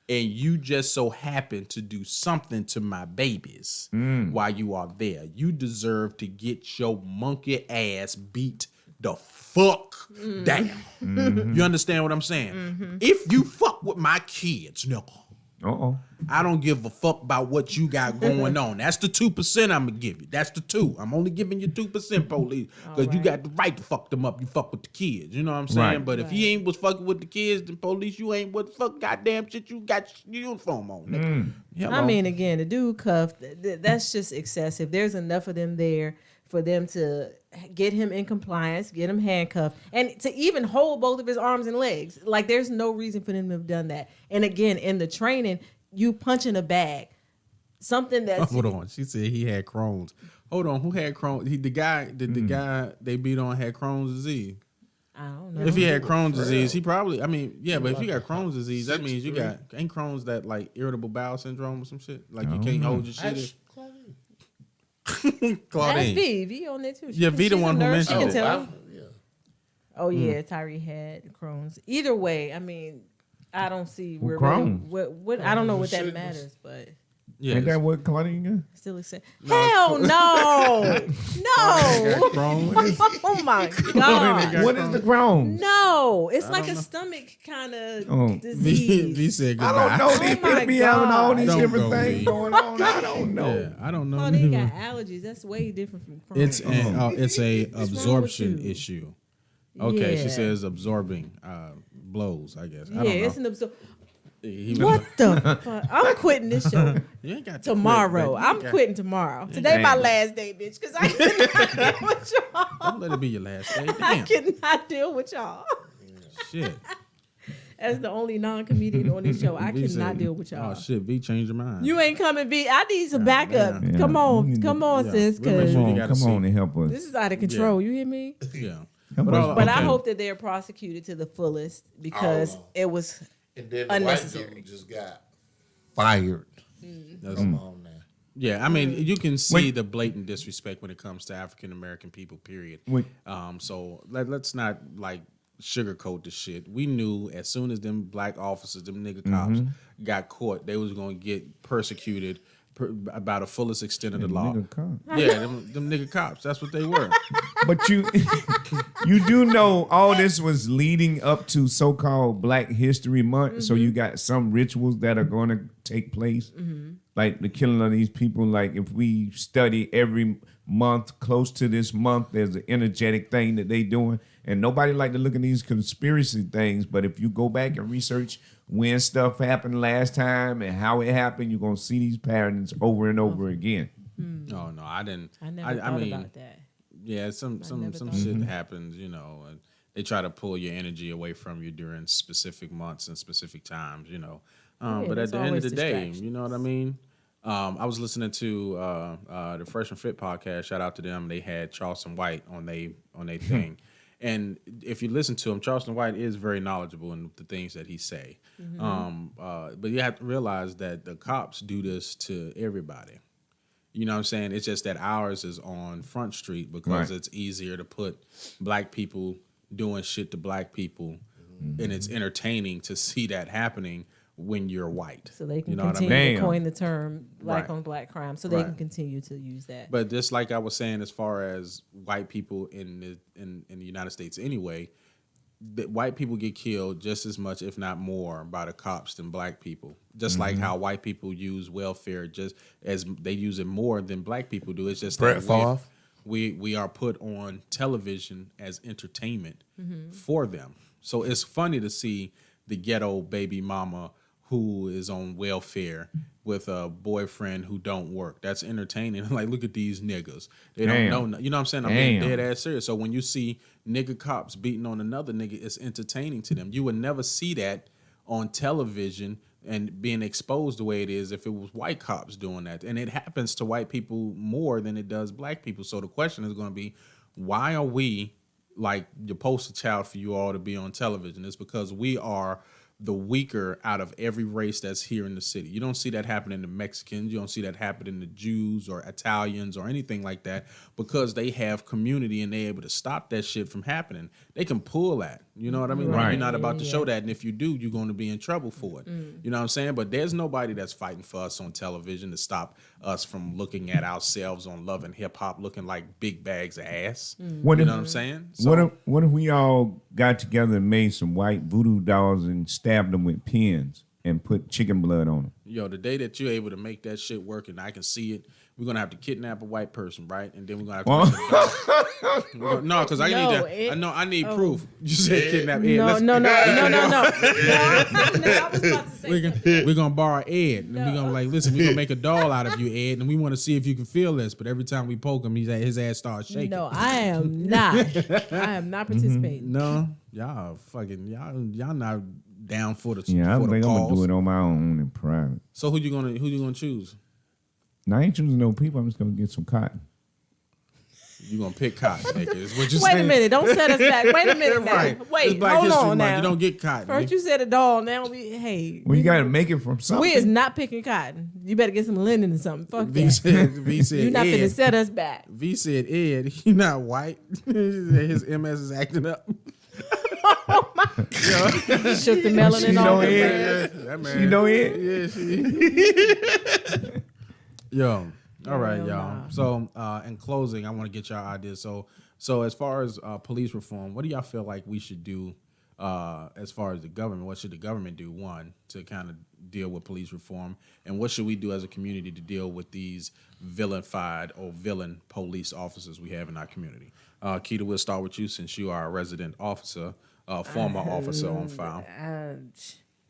and you just so happen to do something to my babies while you are there, you deserve to get your monkey ass beat the fuck down. You understand what I'm saying? If you fuck with my kids, nigga, I don't give a fuck about what you got going on. That's the 2% I'm gonna give you. That's the 2. I'm only giving you 2%, police, because you got the right to fuck them up. You fuck with the kids. You know what I'm saying? Right. But if he ain't was fucking with the kids, then police, you ain't what the fuck goddamn shit you got your uniform on, nigga. I mean, again, the dude cuffed. That's just excessive. There's enough of them there for them to get him in compliance, get him handcuffed, and to even hold both of his arms and legs. Like, there's no reason for them to have done that. And again, in the training, you punch in a bag. Something that's... Hold on. She said he had Crohn's. Hold on. Who had Crohn's? The guy they beat on had Crohn's disease. I don't know. If he had Crohn's disease, he probably, I mean, yeah, but if you got Crohn's disease, that means you got, ain't Crohn's that like irritable bowel syndrome or some shit? Like you can't hold your shit in. Claudine. That's V on there too. Yeah, V the one who mentioned it. it. Tell oh yeah, Tyre had Crohn's. Either way, I mean, I don't see where Crohn's? what I don't know what that matters, but yeah, ain't that what Claudine got? still excited. Hell no, no. Oh my god. What is the Crohn's? No, it's like a stomach kind of disease. V said goodbye. I don't know. These people be having all these Don't different go, things V. going on. I don't know. Yeah, I don't know. Oh, they got allergies. That's way different from Crohn's. It's a absorption you? issue. Okay, Yeah. she says absorbing blows, I guess. I Yeah, don't know. it's an What the fuck? I'm quitting this show You ain't got to tomorrow. quit, I'm baby. quitting tomorrow. Today my last day, bitch, because I cannot deal with y'all. Don't let it be your last day. I Damn. cannot deal with y'all. Shit. As the only non-comedian on this show, I V cannot said, deal with y'all. Oh shit, V changed your mind. You ain't coming, B. I need some backup. man. Come on, Yeah. come on, Yeah. sis, We'll make because sure you Come got a on, come on seat. and help us. this is out of control. You hear me? Yeah. Help But us. all- But I Okay. hope that they're prosecuted to the fullest because it was And then the unnecessary. white dude just got fired. That's- Come on now. Yeah, I mean, you can see the blatant disrespect when it comes to African American people. Period. Wait. So let's not like sugarcoat the shit. We knew as soon as them black officers, them nigga cops, got caught, they was gonna get persecuted by the fullest extent of the law. Nigga cop. Yeah, them nigga cops. That's what they were. But you do know all this was leading up to so-called Black History Month. So you got some rituals that are going to take place, like the killing of these people. Like if we study every month close to this month, there's an energetic thing that they doing. And nobody like to look at these conspiracy things. But if you go back and research when stuff happened last time and how it happened, you're going to see these patterns over and over again. No, I didn't. I never thought about that. Yeah, some shit happens, you know, and they try to pull your energy away from you during specific months and specific times, you know. But at the end of the day, you know what I mean? I was listening to the Fresh and Fit podcast. Shout out to them. They had Charleston White on they thing. And if you listen to him, Charleston White is very knowledgeable in the things that he say. But you have to realize that the cops do this to everybody. You know what I'm saying? It's just that ours is on Front Street because it's easier to put black people doing shit to black people, and it's entertaining to see that happening when you're white. So they can you know continue to coin the term black on black crime, so they Right. can continue to use that. But just like I was saying, as far as white people in the United States anyway, that white people get killed just as much, if not more, by the cops than black people. Just like how white people use welfare, just as they use it more than black people do. It's just that we are put on television as entertainment for them. So it's funny to see the ghetto baby mama who is on welfare with a boyfriend who don't work. That's entertaining. Like, look at these niggas. They don't know. You know what I'm saying? I'm being dead ass serious. So when you see nigga cops beating on another nigga, it's entertaining to them. You would never see that on television and being exposed the way it is if it was white cops doing that. And it happens to white people more than it does black people. So the question is going to be, why are we like the poster child for you all to be on television? It's because we are the weaker out of every race that's here in the city. You don't see that happening to Mexicans. You don't see that happening to Jews or Italians or anything like that, because they have community and they're able to stop that shit from happening. They can pull that. You know what I mean? Right. You're not about to show that, and if you do, you're going to be in trouble for it. You know what I'm saying? But there's nobody that's fighting for us on television to stop us from looking at ourselves on Love and Hip Hop looking like big bags of ass. You know what I'm saying? So, what if we all got together and made some white voodoo dolls and stabbed them with pins and put chicken blood on them? Yo, the day that you're able to make that shit work and I can see it, we're gonna have to kidnap a white person, right? And then we're gonna have to no, because I need proof. You said kidnap Ed. No. I was about to say we're gonna borrow Ed, and we're gonna like, listen, we're gonna make a doll out of you, Ed, and we want to see if you can feel this. But every time we poke him, his ass starts shaking. No, I am not. I am not participating. No, y'all not down for the I for think the I'm cause. gonna do it on my own in private. So who you gonna choose? Now, I ain't choosing no people. I'm just gonna get some cotton. You gonna pick cotton, nigga? Is what you Wait saying? a minute, don't set us back. Wait a minute now. Right. Wait, Black hold History on Month. now. You don't get cotton. First you said a doll, now we Well, you gotta make it from something. We is not picking cotton. You better get some linen or something. Fuck V that. said You're not Ed. finna set us back. V said Ed, he not white. His MS is acting up. Shook the melanin off. That man. You know it? Yeah, she. Yo, all right, y'all. Nah. So, in closing, I want to get y'all ideas. So as far as police reform, what do y'all feel like we should do? As far as the government, what should the government do? One, to kind of deal with police reform, and what should we do as a community to deal with these vilified or villain police officers we have in our community? Keita, we'll start with you since you are a resident officer, former officer on file.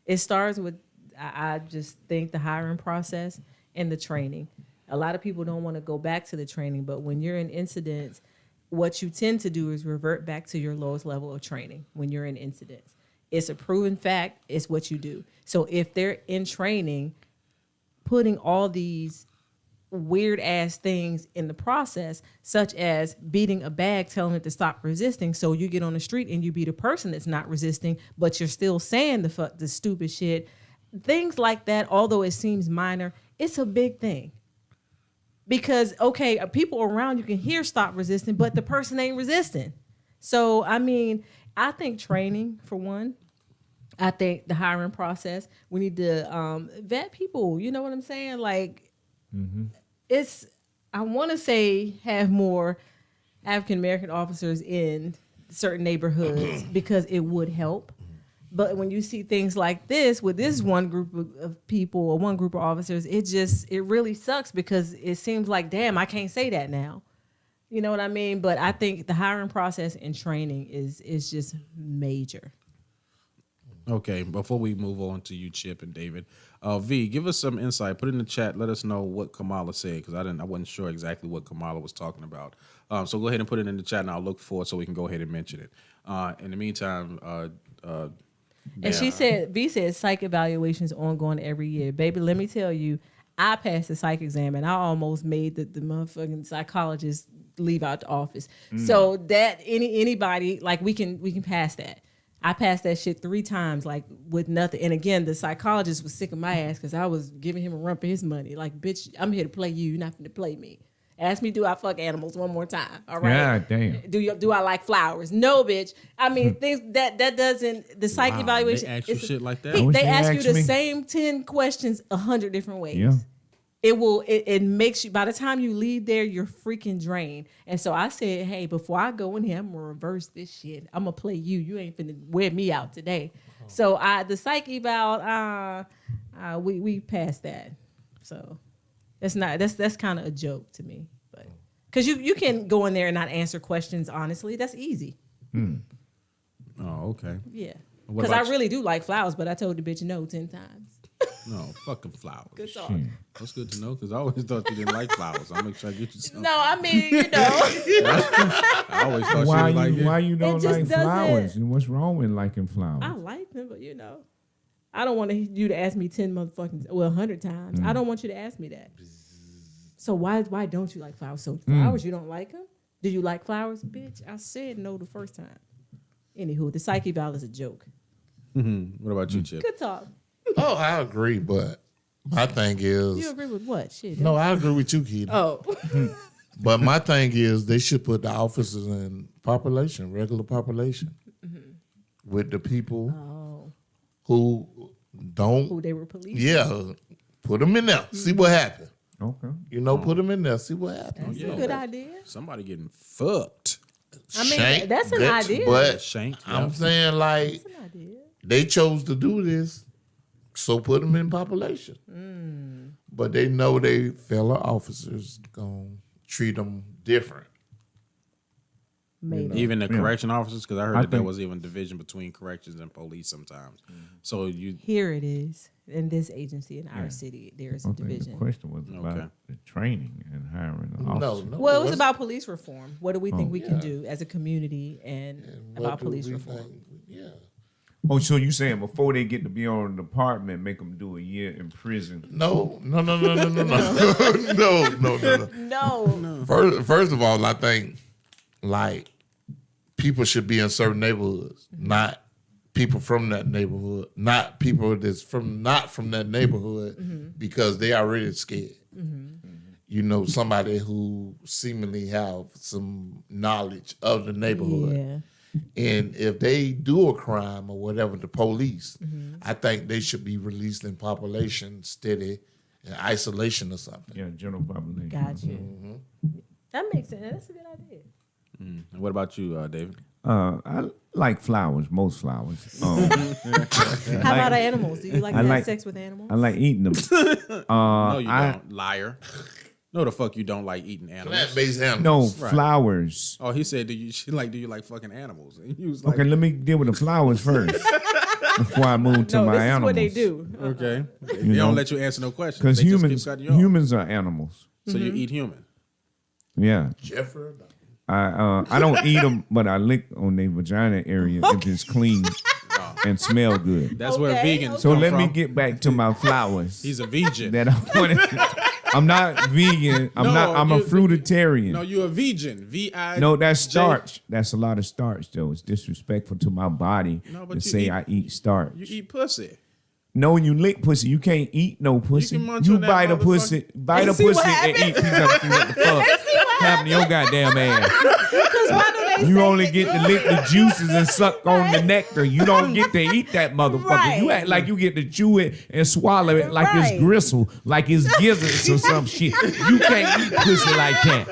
It starts with, I just think, the hiring process and the training. A lot of people don't want to go back to the training, but when you're in incidents, what you tend to do is revert back to your lowest level of training when you're in incidents. It's a proven fact. It's what you do. So if they're in training, putting all these weird ass things in the process, such as beating a bag, telling it to stop resisting. So you get on the street and you beat a person that's not resisting, but you're still saying the stupid shit. Things like that, although it seems minor, it's a big thing. Because, okay, people around you can hear stop resisting, but the person ain't resisting. So, I mean, I think training, for one. I think the hiring process, we need to vet people. You know what I'm saying? Like, I want to say have more African American officers in certain neighborhoods because it would help. But when you see things like this with this one group of people or one group of officers, it really sucks because it seems like, damn, I can't say that now. You know what I mean? But I think the hiring process and training is just major. Okay, before we move on to you, Chip and David, V, give us some insight. Put it in the chat. Let us know what Kamala said because I wasn't sure exactly what Kamala was talking about. So go ahead and put it in the chat, and I'll look for it so we can go ahead and mention it. In the meantime, and she said, V said, psych evaluations ongoing every year. Baby, let me tell you, I passed the psych exam and I almost made the motherfucking psychologist leave out the office. So that anybody, like we can pass that. I passed that shit 3 times, like with nothing. And again, the psychologist was sick of my ass because I was giving him a run for his money. Like, bitch, I'm here to play you. You're not going to play me. Ask me, do I fuck animals one more time? All right. Yeah, damn. Do I like flowers? No, bitch. I mean, things that doesn't, the psych evaluation. They ask you shit like that? They ask you the same 10 questions 100 different ways. Yeah. It makes you, by the time you leave there, you're freaking drained. And so I said, hey, before I go in here, I'm going to reverse this shit. I'm going to play you. You ain't finna wear me out today. So the psych eval, we passed that. So that's kind of a joke to me. But because you can go in there and not answer questions honestly. That's easy. Oh, okay. Yeah. What Because I about really do like flowers, but I told the bitch no 10 times. No, fucking flowers. Good talk. That's good to know because I always thought you didn't like flowers. I'll make sure I get you some. No, I mean, you know. I always thought Why you like it. why you don't It just like flowers? And what's wrong with liking flowers? I like them, but you know, I don't want you to ask me 100 times. I don't want you to ask me that. So why don't you like flowers? So flowers, you don't like them? Do you like flowers, bitch? I said no the first time. Anywho, the psych eval is a joke. What about you, Chip? Good talk. Oh, I agree, but my thing is... You agree with what? Shit. No, I agree with you, Keita. Oh. But my thing is they should put the officers in population, regular population, with the people who don't... Who they were policing. Yeah, put them in there. See what happens. Okay. You know, put them in there. See what happens. That's a good idea. Somebody getting fucked. I mean, Shank, that's an guts, idea. But Shank, I'm saying, like, That's an idea. they chose to do this, so put them in population. But they know they fellow officers gonna treat them different. Maybe. Even the correction officers, because I heard that there think- was even division between corrections and police sometimes. So you, Here it is. In this agency in our city, there is a I think the division. question was about the training and hiring the officers. No. Well, it was what's- about police reform. What do we think we can do as a community and what about do police we reform? think? Yeah. Oh, so you saying before they get to be on the department, make them do a year in prison? No. No. No. First of all, I think like people should be in certain neighborhoods, not people from that neighborhood, not people that's not from that neighborhood because they already scared. You know, somebody who seemingly have some knowledge of the neighborhood. Yeah. And if they do a crime or whatever, the police, I think they should be released in population steady in isolation or something. Yeah, general population. Got you. That makes sense. That's a good idea. and what about you, David? I like flowers, most flowers. How about animals? Do you like to have sex with animals? I like eating them. No, you don't, liar. No, the fuck you don't like eating animals. Plant-based animals. No, flowers. Oh, he said, do you like fucking animals? And you was like, Okay, let me deal with the flowers first before I move to No, my this animals. is what they do. okay. They know? don't let you answer no questions. Because They just keep cutting you off. humans are animals. So you eat human. Yeah. Jeffrey. I don't eat them, but I lick on their vagina area if it's clean and smell good. That's where Okay, vegans So come let me from. get back to my flowers. He's a vegan. that I wanted. I'm not vegan. I'm a fruitarian. No, you're a vegan. V-I. No, that's starch. That's a lot of starch, though. It's disrespectful to my body No, but to you say eat- I eat starch. You eat pussy. No, when you lick pussy, you can't eat no pussy. can munch You on that bite a motherfucker. pussy, bite a see what pussy, and happened? eat. What the fuck happened to your goddamn ass? Because why do You only get to lick the juices and suck on the nectar. You don't get to eat that motherfucker. Right. You act like you get to chew it and swallow it like it's gristle, like it's gizzards or some shit. You can't eat pussy like that.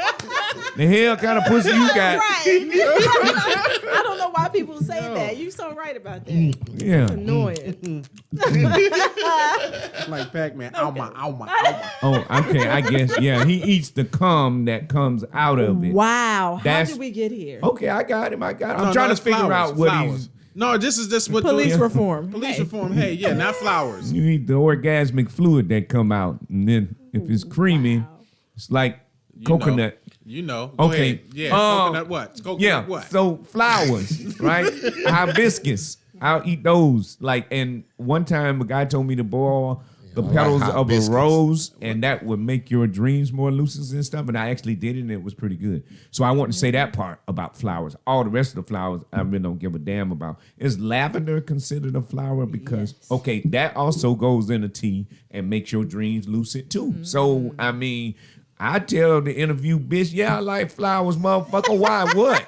The hell kind of pussy you got? Right. I don't know why people say that. You so right about that. Yeah. It's annoying. Like Pac-Man. Ow my. Oh, okay. I guess. Yeah. He eats the cum that comes out of it. Wow. How That's- did we get here? Okay, I got him. I'm No, trying to it's figure flowers, out what flowers. he's. No, this is what Police the, reform. Police Hey. reform. Hey, yeah, not flowers. You eat the orgasmic fluid that come out, and then if it's creamy, it's like coconut. You know. Go Okay. ahead. Yeah. Coconut what? Coconut Yeah. what? So flowers, right? Hibiscus. I'll eat those. Like, and one time a guy told me to boil the petals of a hibiscus. rose, and that would make your dreams more lucid and stuff. And I actually did it, and it was pretty good. So I want to say that part about flowers. All the rest of the flowers, I really don't give a damn about. Is lavender considered a flower? Because okay, that also goes in a tea and makes your dreams lucid too. So I mean, I tell the interview bitch, yeah, I like flowers, motherfucker. Why? What?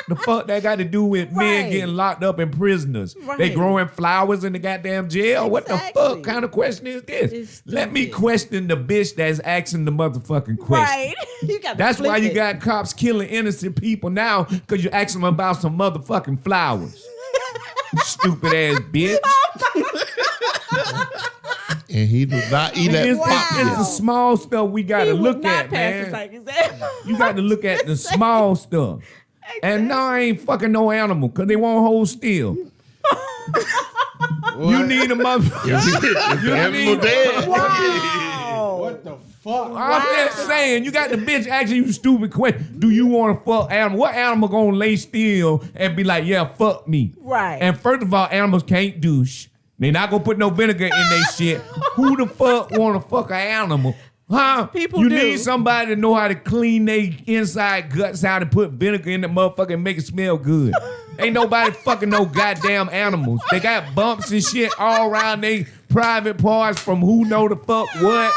The fuck that got to do with men Right. getting locked up in prisoners? They Right. growing flowers in the goddamn jail? What the Exactly. fuck kind of question is this? It's Let me stupid. question the bitch that's asking the motherfucking question. Right. You got That's why you got cops killing innocent people now, because you ask them about some motherfucking flowers. Stupid ass bitch. And he do not eat that It's, pop it's the small stuff we got to look at, man. You got to look at the small stuff. And no, I ain't fucking no animal, because they won't hold still. You need a motherfucker. The animal dead. What the fuck? I'm just saying, you got the bitch asking you stupid question. Do you want to fuck animal? What animal gonna lay still and be like, yeah, fuck me? Right. And first of all, animals can't douche. They not gonna put no vinegar in their shit. Who the fuck want to fuck an animal? Huh? People you do. need somebody to know how to clean their inside guts out and put vinegar in the motherfucker and make it smell good. Ain't nobody fucking no goddamn animals. They got bumps and shit all around their private parts from who know the fuck what.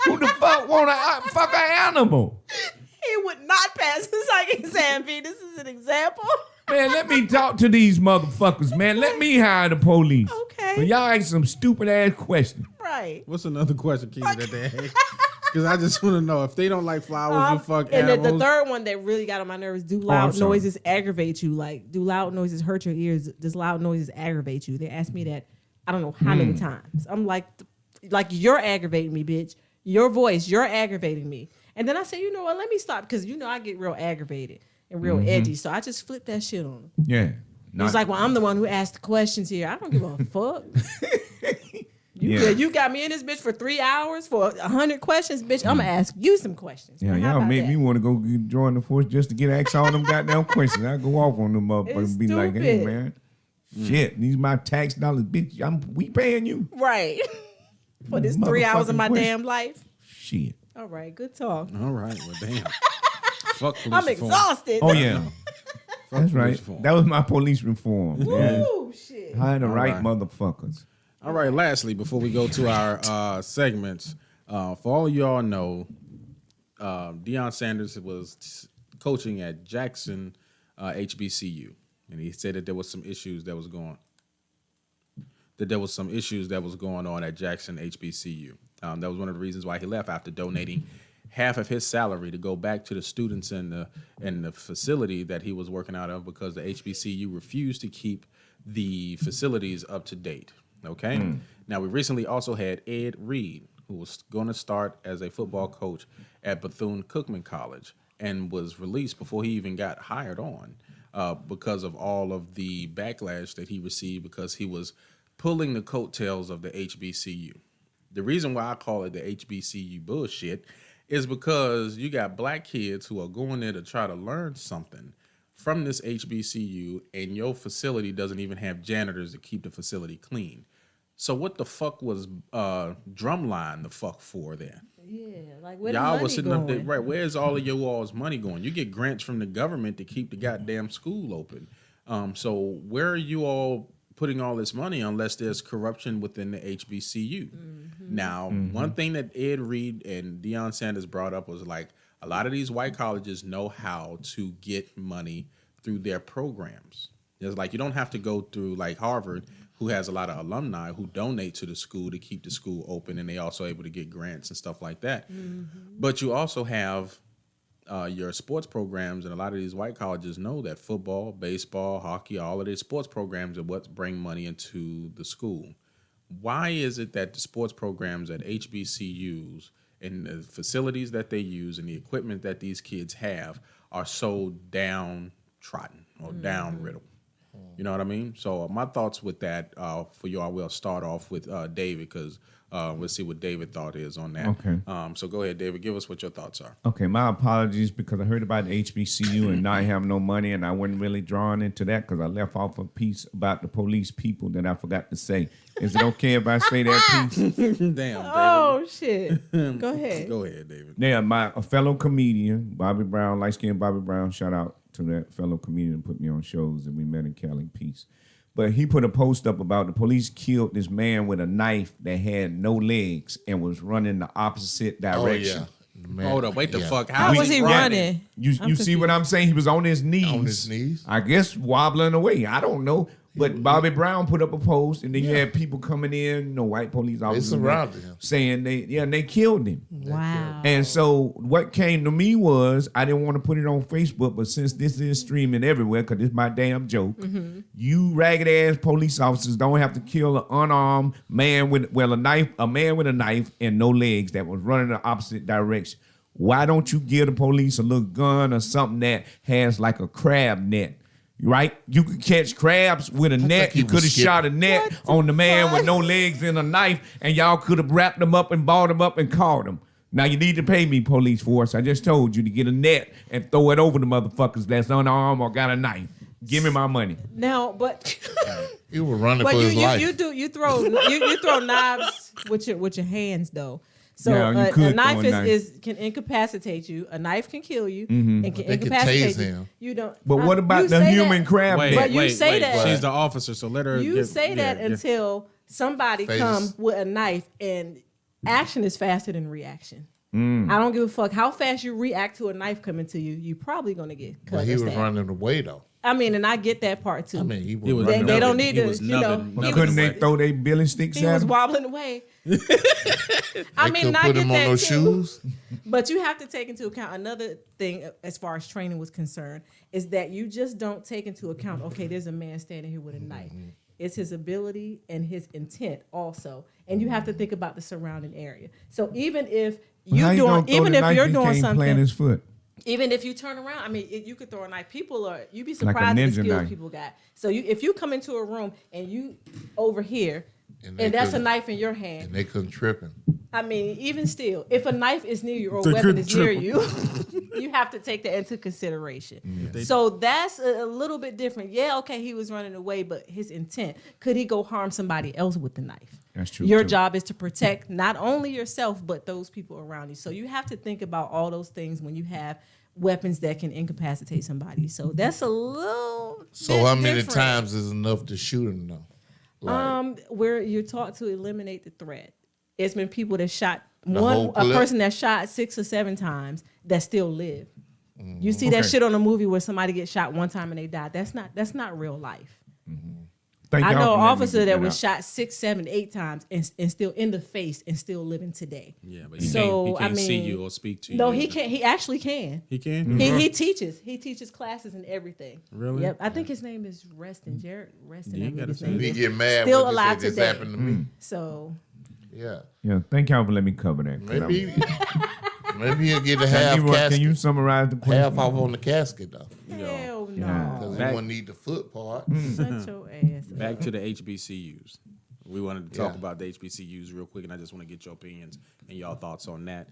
Who the fuck wanna fuck an animal? He would not pass the psych exam, V. This is an example. Man, let me talk to these motherfuckers, man. Let me hire the police. Okay. But y'all ask some stupid ass questions. Right. What's another question, Keith, that they ask? Because I just want to know if they don't like flowers, you fuck and animals. the third one that really got on my nerves: do I'm loud sorry. noises aggravate you? Like, do loud noises hurt your ears? Does loud noises aggravate you? They asked me that I don't know how many times. I'm like you're aggravating me, bitch. Your voice, you're aggravating me. And then I say, you know what? Let me stop, because you know I get real aggravated and real edgy. So I just flip that shit on them. Yeah. It's like, well, I'm the one who asked the questions here. I don't give a fuck. You got me in this bitch for 3 hours for 100 questions, bitch. I'm gonna ask you some questions. Yeah, How y'all about made that? me want to go join the force just to get asked all them goddamn questions. I go off on them motherfuckers It's and be like, hey stupid. man, shit, these my tax dollars, bitch. We paying you. Right. For this 3 hours of my Motherfucking damn life. Shit. All right, good talk. All right, well, damn. Fuck police I'm reform. exhausted. Oh yeah. That's police right. reform. That was my police reform. Yeah. Ooh, shit. Hire the right right. motherfuckers. All right, lastly, before we go to our segments, for all y'all know, Deion Sanders was coaching at Jackson HBCU, and he said that there was some issues that was going on at Jackson HBCU. That was one of the reasons why he left, after donating half of his salary to go back to the students in the facility that he was working out of, because the HBCU refused to keep the facilities up to date. Okay. Now, we recently also had Ed Reed, who was going to start as a football coach at Bethune-Cookman College, and was released before he even got hired on, because of all of the backlash that he received, because he was pulling the coattails of the HBCU. The reason why I call it the HBCU bullshit is because you got black kids who are going there to try to learn something from this HBCU, and your facility doesn't even have janitors to keep the facility clean. So what the fuck was Drumline the fuck for then? Yeah, like where Y'all the was money sitting going? up there, right? Where's all of your all's money going? You get grants from the government to keep the goddamn school open. So where are you all putting all this money unless there's corruption within the HBCU? Now, one thing that Ed Reed and Deion Sanders brought up was like, a lot of these white colleges know how to get money through their programs. It's like you don't have to go through like Harvard, who has a lot of alumni who donate to the school to keep the school open, and they also able to get grants and stuff like that. But you also have your sports programs, and a lot of these white colleges know that football, baseball, hockey, all of these sports programs are what bring money into the school. Why is it that the sports programs at HBCUs and the facilities that they use and the equipment that these kids have are so downtrodden or down-riddled? You know what I mean? So my thoughts with that for you all, we'll start off with David, because we'll see what David thought is on that. Okay. So go ahead, David. Give us what your thoughts are. Okay, my apologies because I heard about the HBCU and not having no money, and I wasn't really drawn into that because I left off a piece about the police people that I forgot to say. Is it okay if I say that piece? Damn, David. Oh shit! Go ahead. Go ahead, David. Yeah, a fellow comedian, Bobby Brown, light-skinned Bobby Brown, shout out to that fellow comedian, put me on shows, and we met in Cali. Peace. But he put a post up about the police killed this man with a knife that had no legs and was running the opposite direction. Man, Hold up, wait the fuck. How was he running? You see what I'm saying? He was on his knees. On his knees? I guess wobbling away. I don't know. But Bobby Brown put up a post, and then you had people coming in, white police officers surrounded him, saying they killed him. Wow. And so what came to me was, I didn't want to put it on Facebook, but since this is streaming everywhere, because it's my damn joke, you ragged ass police officers don't have to kill an unarmed man with a man with a knife and no legs that was running the opposite direction. Why don't you give the police a little gun or something that has like a crab net? Right? You could catch crabs with a net. You could have shot a net on the man with no legs and a knife, and y'all could have wrapped them up and balled them up and caught them. Now you need to pay me, police force. I just told you to get a net and throw it over the motherfuckers that's unarmed or got a knife. Give me my money. Now, but he was running for his life. You throw knives with your hands though. So a knife can incapacitate you. A knife can kill you and can incapacitate you. You don't. But what about the human crab? But you say that she's the officer, so let her. You say that until somebody comes with a knife, and action is faster than reaction. I don't give a fuck how fast you react to a knife coming to you. You're probably gonna get cut. But he was running away though. I mean, and I get that part too. I mean, he was they don't need to, couldn't they throw their billy sticks at him? He was wobbling away. I mean, not put him on those shoes. But you have to take into account another thing as far as training was concerned is that you just don't take into account, okay, there's a man standing here with a knife. It's his ability and his intent also. And you have to think about the surrounding area. So even if you're doing something, his foot. Even if you turn around, I mean, you could throw a knife. You'd be surprised at the skills knife people got. So if you come into a room and you over here, and that's a knife in your hand, and they couldn't trip him. I mean, even still, if a knife is near you or a weapon is near you, you have to take that into consideration. Yeah. So that's a little bit different. Yeah, okay, he was running away, but his intent, could he go harm somebody else with the knife? That's true. Your job is to protect not only yourself, but those people around you. So you have to think about all those things when you have weapons that can incapacitate somebody. So that's a little So how many times is enough to shoot him though? Where you're taught to eliminate the threat. It's been people that shot a person that shot 6 or 7 times that still live. You see that shit on a movie where somebody gets shot one time and they die. That's not real life. I know an officer that was shot 6, 7, 8 times and still in the face and still living today. Yeah, but he can't see you or speak to you. No, he can't. He actually can. He can? He teaches. He teaches classes and everything. Really? Yep. I think his name is Reston. Jared Reston. He get mad still when alive this today. happened to me. So. Yeah. Yeah. Thank y'all for letting me cover that. Maybe he'll get a half casket. Can you summarize the question? Half off on the casket though. Hell no. Because he wouldn't need the foot part. Shut your ass up. Back to the HBCUs. We wanted to talk about the HBCUs real quick, and I just want to get your opinions and y'all thoughts on that.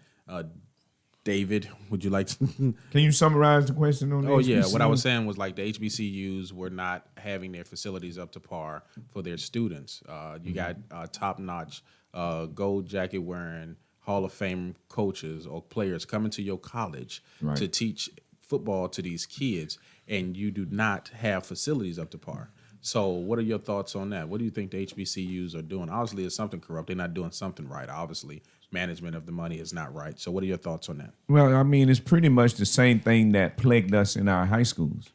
David, would you like to? Can you summarize the question on the HBCU? Yeah. What I was saying was like the HBCUs were not having their facilities up to par for their students. You got top-notch, gold jacket wearing Hall of Fame coaches or players coming to your college to teach football to these kids, and you do not have facilities up to par. So what are your thoughts on that? What do you think the HBCUs are doing? Obviously, it's something corrupt. They're not doing something right. Obviously, management of the money is not right. So what are your thoughts on that? Well, I mean, it's pretty much the same thing that plagued us in our high schools.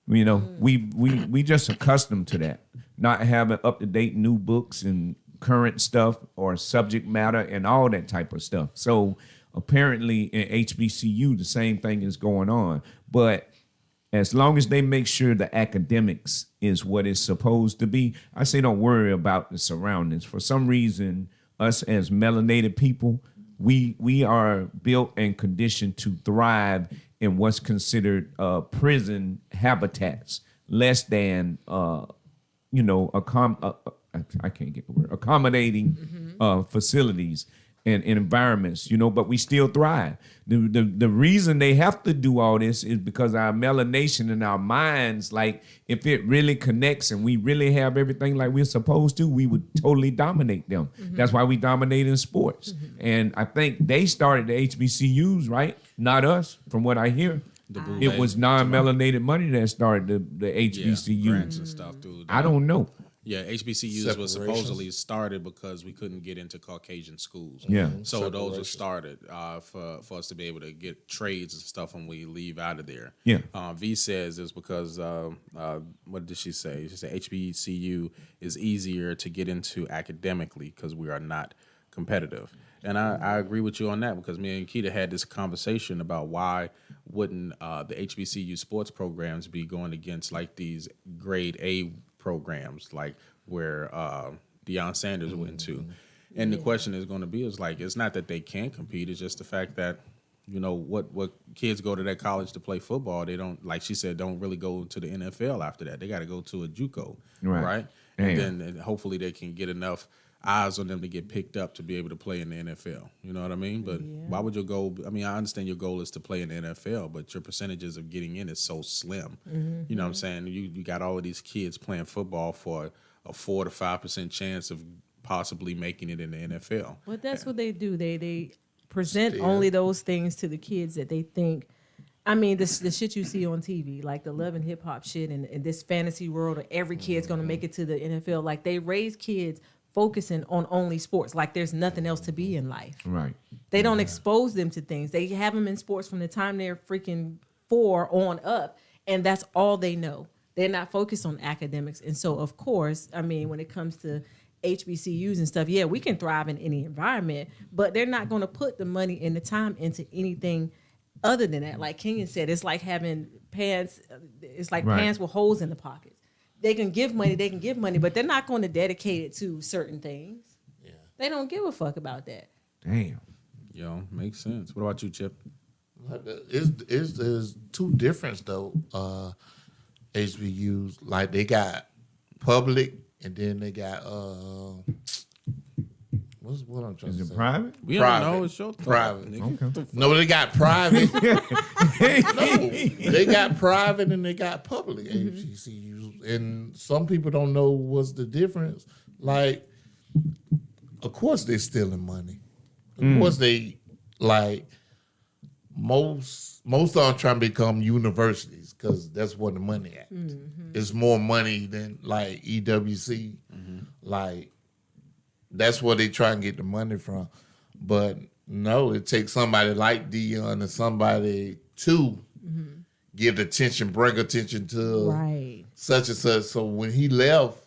You know, we just accustomed to that, not having up to date new books and current stuff or subject matter and all that type of stuff. So apparently in HBCU, the same thing is going on. But as long as they make sure the academics is what it's supposed to be, I say don't worry about the surroundings. For some reason, us as melanated people, we are built and conditioned to thrive in what's considered prison habitats, less than I can't get the word, accommodating facilities and environments, but we still thrive. The reason they have to do all this is because our melanation and our minds, like if it really connects and we really have everything like we're supposed to, we would totally dominate them. That's why we dominate in sports. And I think they started the HBCUs, right? Not us, from what I hear. It was non-melanated money that started the HBCUs. Grants and stuff, dude. I don't know. Yeah, HBCUs was supposedly started because we couldn't get into Caucasian schools. Yeah. So those were started for us to be able to get trades and stuff when we leave out of there. Yeah. V says it's because, what did she say? She said HBCU is easier to get into academically because we are not competitive. And I agree with you on that because me and Keita had this conversation about why wouldn't the HBCU sports programs be going against like these grade A programs like where Deion Sanders went to. And the question is going to be is like, it's not that they can't compete. It's just the fact that, what kids go to that college to play football, they don't, like she said, don't really go to the NFL after that. They got to go to a JUCO, right? And then hopefully they can get enough eyes on them to get picked up to be able to play in the NFL. You know what I mean? But why would your goal, I understand your goal is to play in the NFL, but your percentages of getting in is so slim. You know what I'm saying? You got all of these kids playing football for a 4 to 5% chance of possibly making it in the NFL. Well, that's what they do. They present only those things to the kids that they think. The shit you see on TV, like the love and hip hop shit and this fantasy world of every kid's going to make it to the NFL. Like they raise kids focusing on only sports, like there's nothing else to be in life. Right. They don't expose them to things. They have them in sports from the time they're freaking 4 on up, and that's all they know. They're not focused on academics. And so, of course, when it comes to HBCUs and stuff, we can thrive in any environment, but they're not going to put the money and the time into anything other than that. Like Kenyon said, it's like having pants. It's like pants with holes in the pockets. They can give money, but they're not going to dedicate it to certain things. Yeah. They don't give a fuck about that. Damn. Yo, makes sense. What about you, Chip? There's two difference though. HBCUs, like they got public and then they got what I'm trying to say? Is it private? We don't know. It's your private. Okay. No, they got private. No, they got private and they got public HBCUs, and some people don't know what's the difference. Like, of course they're stealing money. Of course they most of them trying to become universities because that's where the money at. It's more money than like EWC, like. That's where they try and get the money from. But no, it takes somebody like Deion and somebody to give attention, bring attention to such and such. So when he left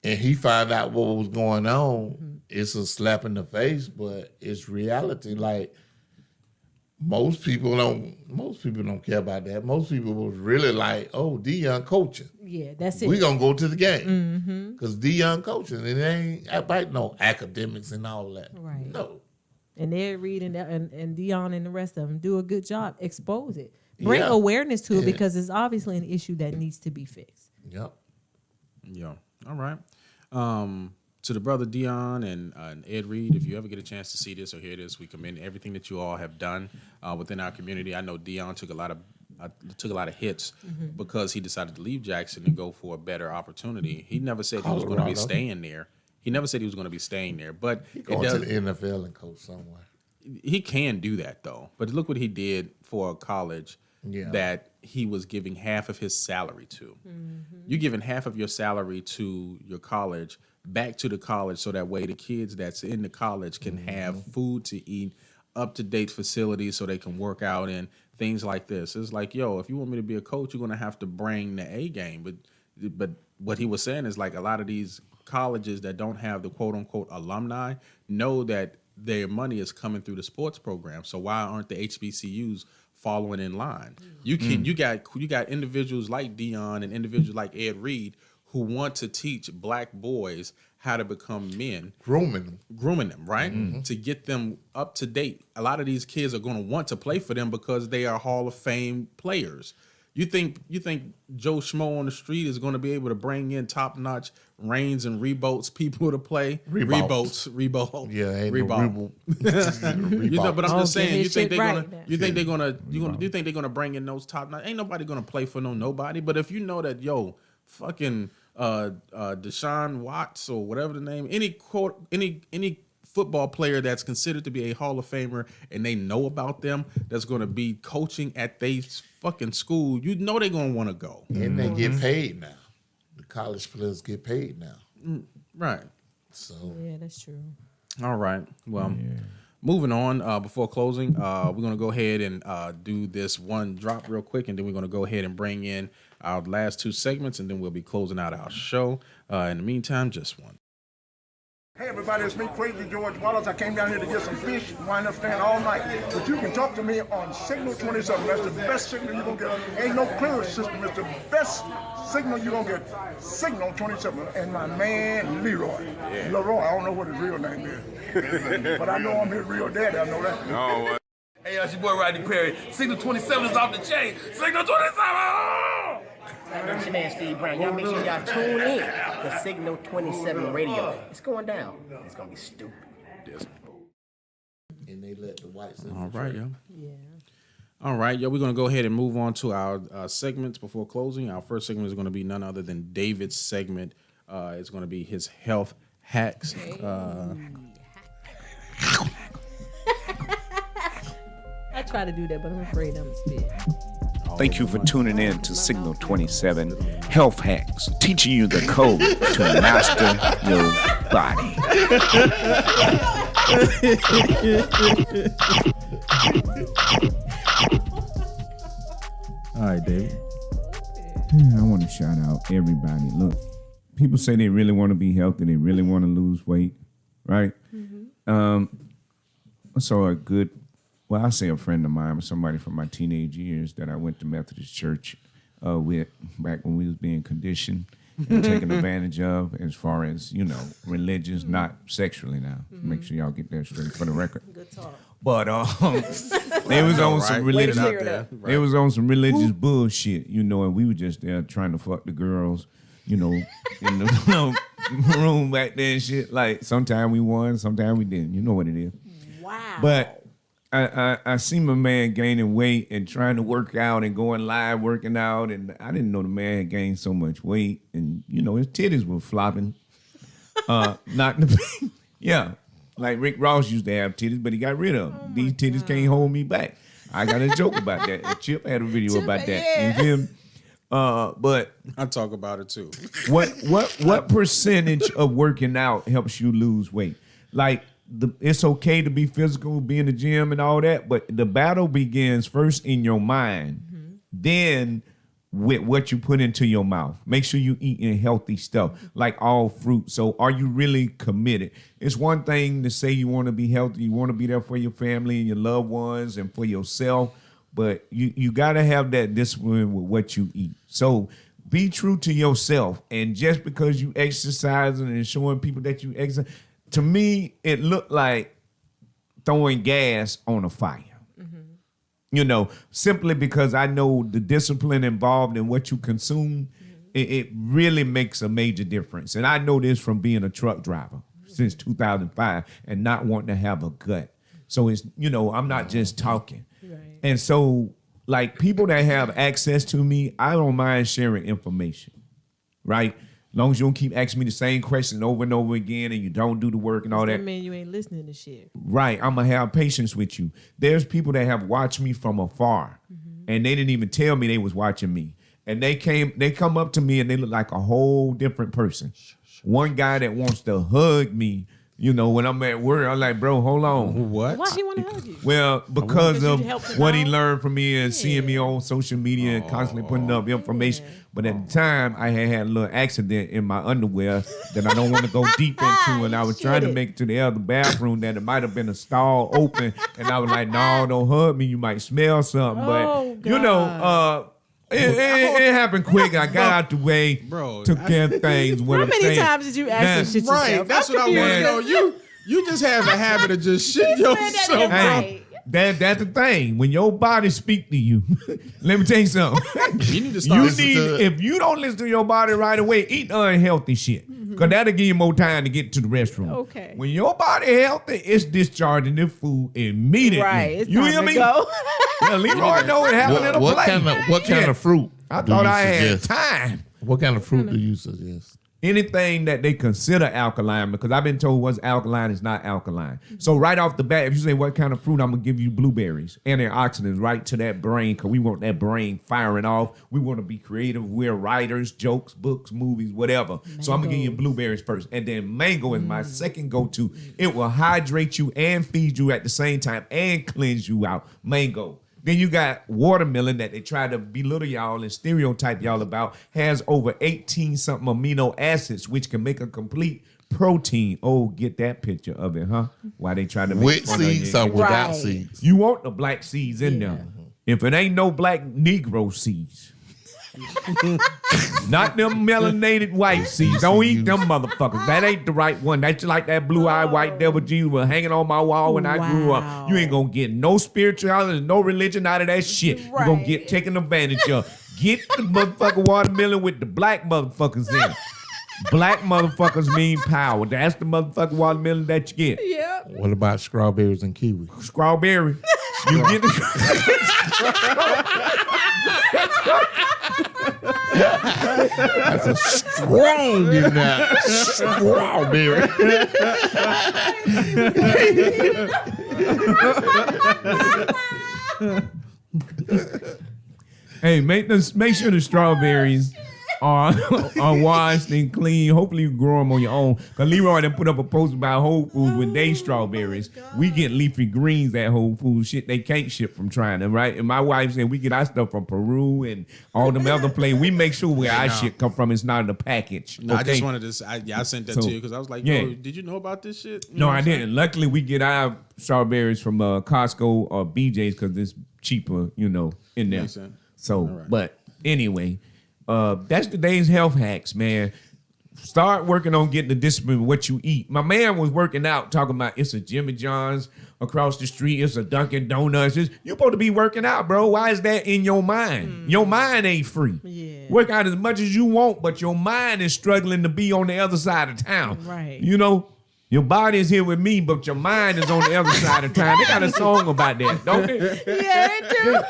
and he found out what was going on, it's a slap in the face, but it's reality. Like most people don't care about that. Most people was really like, oh, Deion coaching. Yeah, that's it. We gonna go to the game because Deion coaching, and it ain't about no academics and all that. Right. No. And they're reading and Deion and the rest of them do a good job. Expose it. Bring awareness to it because it's obviously an issue that needs to be fixed. Yep. Yeah. All right. To the brother Deion and Ed Reed, if you ever get a chance to see this or hear this, we commend everything that you all have done within our community. I know Deion took a lot of hits because he decided to leave Jackson and go for a better opportunity. He never said he was going to be staying there. But he going to the NFL and coach somewhere. He can do that though. But look what he did for a college that he was giving half of his salary to. You're giving half of your salary to your college back to the college so that way the kids that's in the college can have food to eat, up-to-date facilities so they can work out and things like this. It's like, yo, if you want me to be a coach, you're going to have to bring the A game. But what he was saying is like a lot of these colleges that don't have the quote-unquote alumni know that their money is coming through the sports program. So why aren't the HBCUs following in line? You got individuals like Dion and individuals like Ed Reed who want to teach black boys how to become men. Grooming them, right? To get them up to date. A lot of these kids are going to want to play for them because they are Hall of Fame players. You think Joe Schmo on the street is going to be able to bring in top-notch Reigns and Reeboks people to play? Reeboks. Yeah, Reebok. You know, but I'm just saying, you think they're gonna bring in those top-notch? Ain't nobody gonna play for nobody. But if you know that, yo, fucking Deshaun Watts or whatever the name, any football player that's considered to be a Hall of Famer and they know about them, that's going to be coaching at their fucking school, you know they're going to want to go. And they get paid now. The college players get paid now. Right. So Yeah, that's true. All right. Well, moving on, before closing, we're going to go ahead and do this one drop real quick, and then we're going to go ahead and bring in our last two segments, and then we'll be closing out our show. In the meantime, just one. Hey everybody, it's me, Crazy George Wallace. I came down here to get some fish, wind up staying all night. But you can talk to me on Signal 27. That's the best signal you're going to get. Ain't no clearer system. It's the best signal you're going to get. Signal 27. And my man, Leroy. Leroy, I don't know what his real name is. But I know I'm his real daddy. I know that. No. Hey, it's your boy Rodney Perry. Signal 27 is off the chain. Signal 27! It's your man Steve Brown. Y'all make sure y'all tune in to Signal 27 Radio. It's going down. It's going to be stupid. and they let the whites. All right, yo. Yeah. All right, yo. We're gonna go ahead and move on to our segments before closing. Our first segment is gonna be none other than David's segment. It's gonna be his health hacks. I try to do that, but I'm afraid I'm spit. Thank you for tuning in to Signal 27 Health Hacks, teaching you the code to master your body. All right, David. I want to shout out everybody. Look, people say they really want to be healthy, they really want to lose weight, right? I saw a good, well, I say a friend of mine, somebody from my teenage years that I went to Methodist Church with back when we was being conditioned and taken advantage of, as far as, you know, religious, not sexually now. Make sure y'all get that straight for the record. Good talk. But they was on some religious, they was on some religious bullshit, you know, and we were just there trying to fuck the girls, you know, in the room back there and shit. Like, sometimes we won, sometimes we didn't. You know what it is. Wow. But I seen my man gaining weight and trying to work out and going live working out, and I didn't know the man had gained so much weight, and you know his titties were flopping. Not in the yeah, like Rick Ross used to have titties, but he got rid of them. These titties can't hold me back. I got a joke about that. And Chip had a video about that. Yeah. You feel me? But I talk about it too. What percentage of working out helps you lose weight? Like, it's okay to be physical, be in the gym and all that, but the battle begins first in your mind, then with what you put into your mouth. Make sure you eating healthy stuff, like all fruit. So are you really committed? It's one thing to say you want to be healthy, you want to be there for your family and your loved ones and for yourself, but you got to have that discipline with what you eat. So be true to yourself, and just because you exercising and showing people that you exercise, to me, it looked like throwing gas on a fire. You know, simply because I know the discipline involved in what you consume, it really makes a major difference. And I know this from being a truck driver since 2005 and not wanting to have a gut. So it's, you know, I'm not just talking. Right. And so, like, people that have access to me, I don't mind sharing information, right? As long as you don't keep asking me the same question over and over again and you don't do the work and all that. That mean you ain't listening to shit. Right. I'm going to have patience with you. There's people that have watched me from afar and they didn't even tell me they was watching me. And they come up to me and they look like a whole different person. One guy that wants to hug me, You know, when I'm at work, I'm like, bro, hold on. What? Why he want to hug you? Well, because of you helped him what he out? learned from me and seeing me on social media and constantly putting up information. But at the time, I had a little accident in my underwear that I don't want to go deep into. And I was trying to make it to the other bathroom that it might have been a stall open. And I was like, no, don't hug me. You might smell something. But, you know, it happened quick. I got out the way, took care of things. How many times did you ask this shit yourself? Right, that's what I want to know. You just have a habit of just shitting yourself, bro. That's the thing. When your body speak to you, let me tell you something. You need to start if you don't listen to your body right away, eat unhealthy shit. Because that'll give you more time to get to the restroom. Okay. When your body healthy, it's discharging the food immediately. Right. It's you time hear to me? go. Yeah, Leroy know it happened in a plate. What kind of fruit? I thought I had time. What kind of fruit do you suggest? Anything that they consider alkaline, because I've been told what's alkaline is not alkaline. So right off the bat, if you say what kind of fruit, I'm going to give you blueberries. Antioxidants right to that brain, because we want that brain firing off. We want to be creative. We're writers, jokes, books, movies, whatever. So I'm going to give you blueberries first. And then mango is my second go-to. It will hydrate you and feed you at the same time and cleanse you out. Mango. Then you got watermelon that they try to belittle y'all and stereotype y'all about, has over 18-something amino acids, which can make a complete protein. Oh, get that picture of it, huh? Why they try to make with fun seeds of or you. without seeds? You want the black seeds in there. If it ain't no black Negro seeds. Not them melanated white seeds. Don't eat them motherfuckers. That ain't the right one. That's just like that blue-eyed white devil Jesus was hanging on my wall when I grew up. You ain't gonna get no spirituality, no religion out of that shit. You're gonna get taken advantage of. Get the motherfucking watermelon with the black motherfuckers in it. Black motherfuckers mean power. That's the motherfucking watermelon that you get. Yeah. What about strawberries and kiwi? Strawberry. You get the That's a strong in that strawberry. Hey, make sure the strawberries are washed and clean. Hopefully you grow them on your own. Because Leroy done put up a post about Whole Foods with they strawberries. We get leafy greens at Whole Foods. Shit they can't ship from China, right? And my wife said we get our stuff from Peru and all them other places. We make sure where our shit come from. It's not in a package. No, okay? I just wanted to. I sent that to you because I was like, yo, did you know about this shit? You No, know I didn't. Luckily, we get our strawberries from Costco or BJ's because it's cheaper, in there. Makes sense. So, but anyway, that's today's health hacks, man. Start working on getting the discipline of what you eat. My man was working out, talking about it's a Jimmy John's across the street, it's a Dunkin' Donuts. You're supposed to be working out, bro. Why is that in your mind? Your mind ain't free. Yeah. Work out as much as you want, but your mind is struggling to be on the other side of town. Right. Your body is here with me, but your mind is on the other side of town. They got a song about that, don't they? Yeah, they do.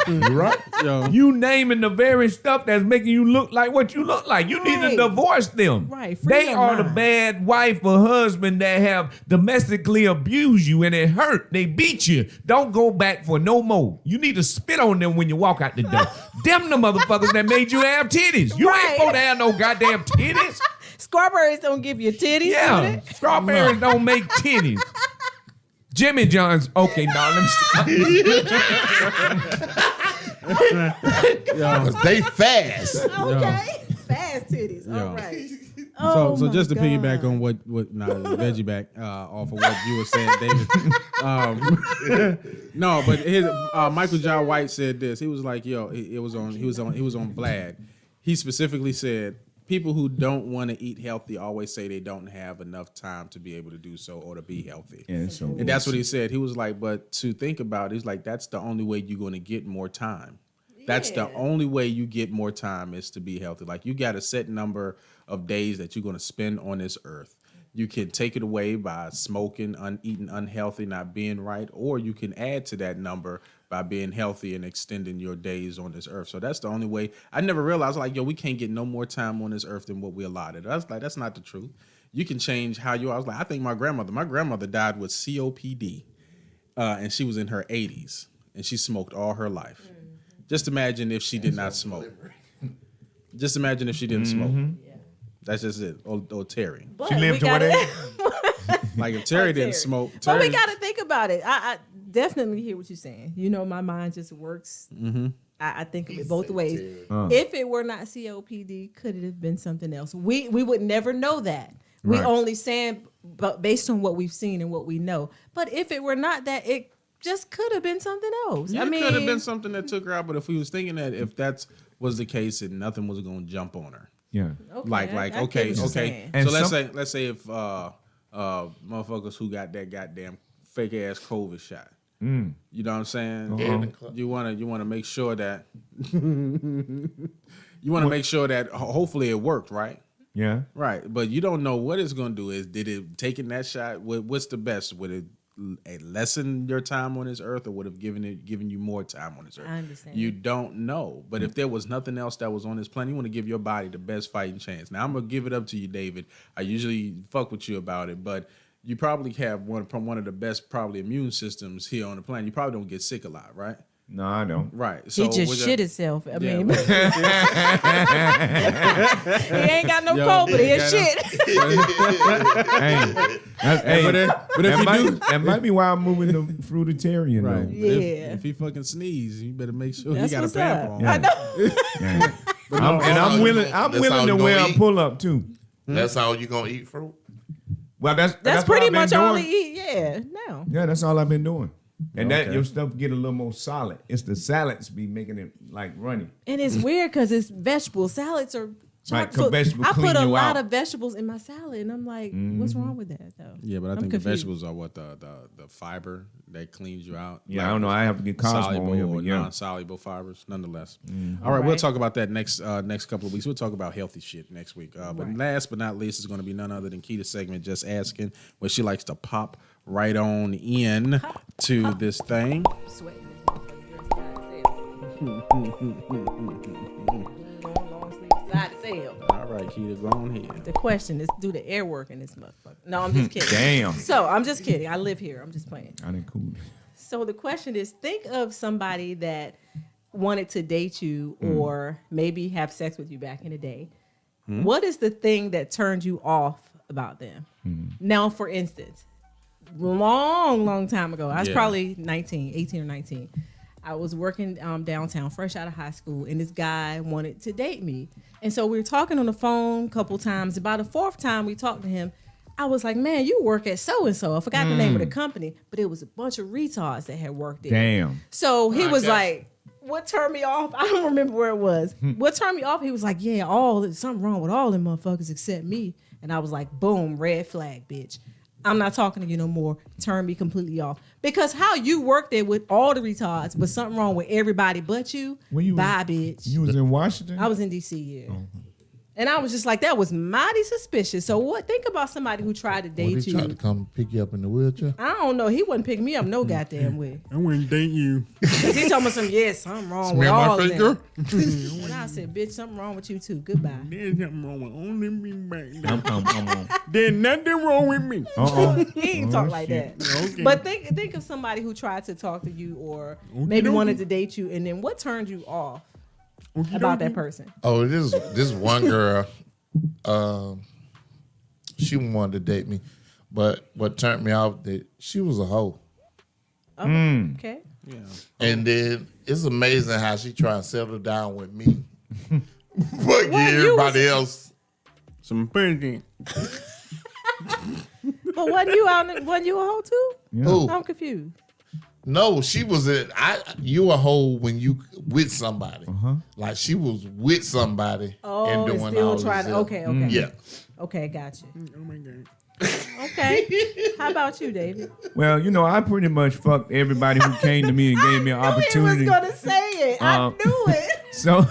Right? Yo. You naming the very stuff that's making you look like what you look like. You need to divorce them. Right. They are the bad wife or husband that have domestically abused you and it hurt. They beat you. Don't go back for no more. You need to spit on them when you walk out the door. Them the motherfuckers that made you have titties. You ain't supposed to have no goddamn titties. Strawberries don't give you titties. Yeah. Strawberries don't make titties. Jimmy John's, okay, now let me stop. They fast. Okay. Fast titties. All right. So just to piggyback on veggie back off of what you were saying, David. No, but Michael John White said this. He was like, he was on Vlad. He specifically said, people who don't want to eat healthy always say they don't have enough time to be able to do so or to be healthy. Yeah, so and that's what he said. He was like, but to think about it, he's like, that's the only way you're going to get more time. That's the only way you get more time is to be healthy. Like, you got a set number of days that you're going to spend on this earth. You can take it away by smoking, eating unhealthy, not being right, or you can add to that number by being healthy and extending your days on this earth. So that's the only way. I never realized, like, we can't get no more time on this earth than what we allotted. I was like, that's not the truth. You can change how you are. I was like, I think my grandmother died with COPD, and she was in her 80s, and she smoked all her life. Just imagine if she did not smoke. Just imagine if she didn't smoke. That's just it. Or Terry. She lived to what age? Like if Terry didn't smoke, But we got to think about it. I definitely hear what you're saying. You know, my mind just works. Mm-hmm. I think of it both ways. If it were not COPD, could it have been something else? We would never know that. We only saying based on what we've seen and what we know. But if it were not that, it just could have been something else. Yeah, I mean, it could have been something that took her out. But if we was thinking that if that was the case and nothing was going to jump on her, yeah, okay. So And let's say if motherfuckers who got that goddamn fake ass COVID shot. You know what I'm saying? You want to make sure that hopefully it worked, right? Yeah. Right. But you don't know what it's going to do. Did it taking that shot? What's the best? Would it lessen your time on this earth, or would have given you more time on this earth? I understand. You don't know. But if there was nothing else that was on this planet, you want to give your body the best fighting chance. Now I'm gonna give it up to you, David. I usually fuck with you about it, but you probably have one of the best probably immune systems here on the planet. You probably don't get sick a lot, right? No, I don't. Right. So he just shit himself. I mean, he ain't got no cold, but he's shit. That might be why I'm moving to fruitarian. Right. Yeah. If he fucking sneeze, you better make sure That's he got a what's pamper up. on. I know. I'm willing to wear a pull up too. That's all you gonna eat fruit? Well, that's pretty what I've much been all doing. he eat. Yeah, no. Yeah, that's all I've been doing. And that Okay. your stuff get a little more solid. It's the salads be making it like runny. And it's weird because it's vegetables. Salads are Right, chock full. 'cause vegetables I clean put a you lot out. of vegetables in my salad, and I'm like, what's wrong with that though? Yeah, but I I'm think confused. the vegetables are what the fiber that cleans you out. Yeah, I don't know. I have to get Cosmo soluble here, or but yeah. non-soluble fibers, nonetheless. All right, we'll talk about that next couple of weeks. We'll talk about healthy shit next week. But last but not least is going to be none other than Keita's segment, Just Asking, where she likes to pop right on in to this thing. Sweating. All right, Keita, go on here. The question is, do the air work in this motherfucker? No, I'm just kidding. Damn. So I'm just kidding. I live here. I'm just playing. I didn't cool. So the question is, think of somebody that wanted to date you or maybe have sex with you back in the day. What is the thing that turned you off about them? Now, for instance, long time ago, I was probably 18 or 19. I was working downtown, fresh out of high school, and this guy wanted to date me. And so we were talking on the phone a couple times. About the fourth time we talked to him, I was like, man, you work at so-and-so. I forgot the name of the company, but it was a bunch of retards that had worked there. Damn. So he was like, what turned me off? I don't remember where it was. What turned me off? He was like, yeah, something wrong with all them motherfuckers except me. And I was like, boom, red flag, bitch. I'm not talking to you no more. Turn me completely off. Because how you work there with all the retards, but something wrong with everybody but you, bye, bitch. You was in Washington? I was in D.C., yeah. And I was just like, that was mighty suspicious. So what? Think about somebody who tried to date He you. tried to come pick you up in the wheelchair. I don't know. He wouldn't pick me up no goddamn way. I wouldn't date you. Cause he told me something wrong with Smell my all of finger? them. And I said, bitch, something wrong with you too. Goodbye. There's nothing wrong with only me back. There's nothing wrong with me. He ain't talk like that. Okay. But think of somebody who tried to talk to you or maybe wanted to date you, and then what turned you off about that person? Oh, this one girl, she wanted to date me, but what turned me off that she was a hoe. Oh, okay. Yeah. And then it's amazing how she tried to settle down with me, but give everybody else some pussy. But wasn't you a hoe too? Who? I'm confused. No, she was you a hoe when you with somebody. Like she was with somebody and doing still all trying this. to. Okay. Yeah. Okay, got you. Oh my God. Okay. How about you, David? Well, I pretty much fucked everybody who came to me and gave me an opportunity. He was gonna say it. I knew it. So,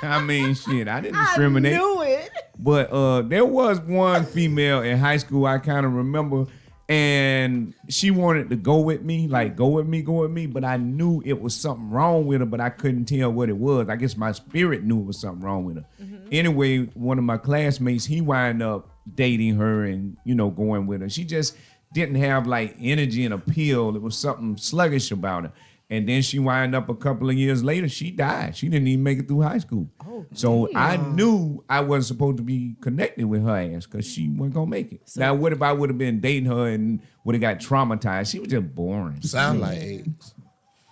I mean, shit, I didn't discriminate. I knew it. But there was one female in high school I kind of remember, and she wanted to go with me, like go with me. But I knew it was something wrong with her, but I couldn't tell what it was. I guess my spirit knew it was something wrong with her. Anyway, one of my classmates, he wound up dating her and, going with her. She just didn't have like energy and appeal. It was something sluggish about her. And then she wind up a couple of years later, she died. She didn't even make it through high school. Oh, so damn. I knew I wasn't supposed to be connected with her ass because she wasn't going to make it. Now, what if I would have been dating her and would have got traumatized? She was just boring. Sound like AIDS.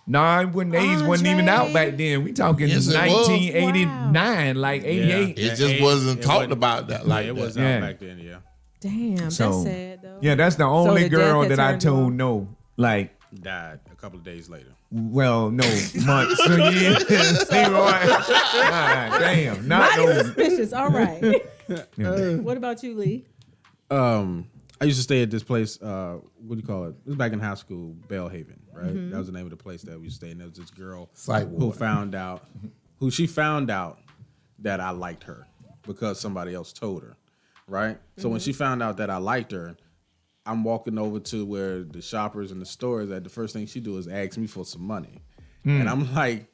No, it wasn't. AIDS wasn't even out back then. We talking 1989, like 88. Yeah. It just wasn't talked about that like it that. was out back then, yeah. Damn, So, that's sad though. Yeah, that's the only the girl death that I had told turned no. Like, Died a couple of days later. well, no, months. So yeah, see, Roy? God, damn, not Mighty no. suspicious. All right. What about you, Lee? I used to stay at this place. What do you call it? It was back in high school, Bellhaven, right? Mm-hmm. That was the name of the place that we stayed. And there was this girl Who found out that I liked her because somebody else told her, right? So when she found out that I liked her, I'm walking over to where the shoppers and the stores at. The first thing she do is ask me for some money, and I'm like,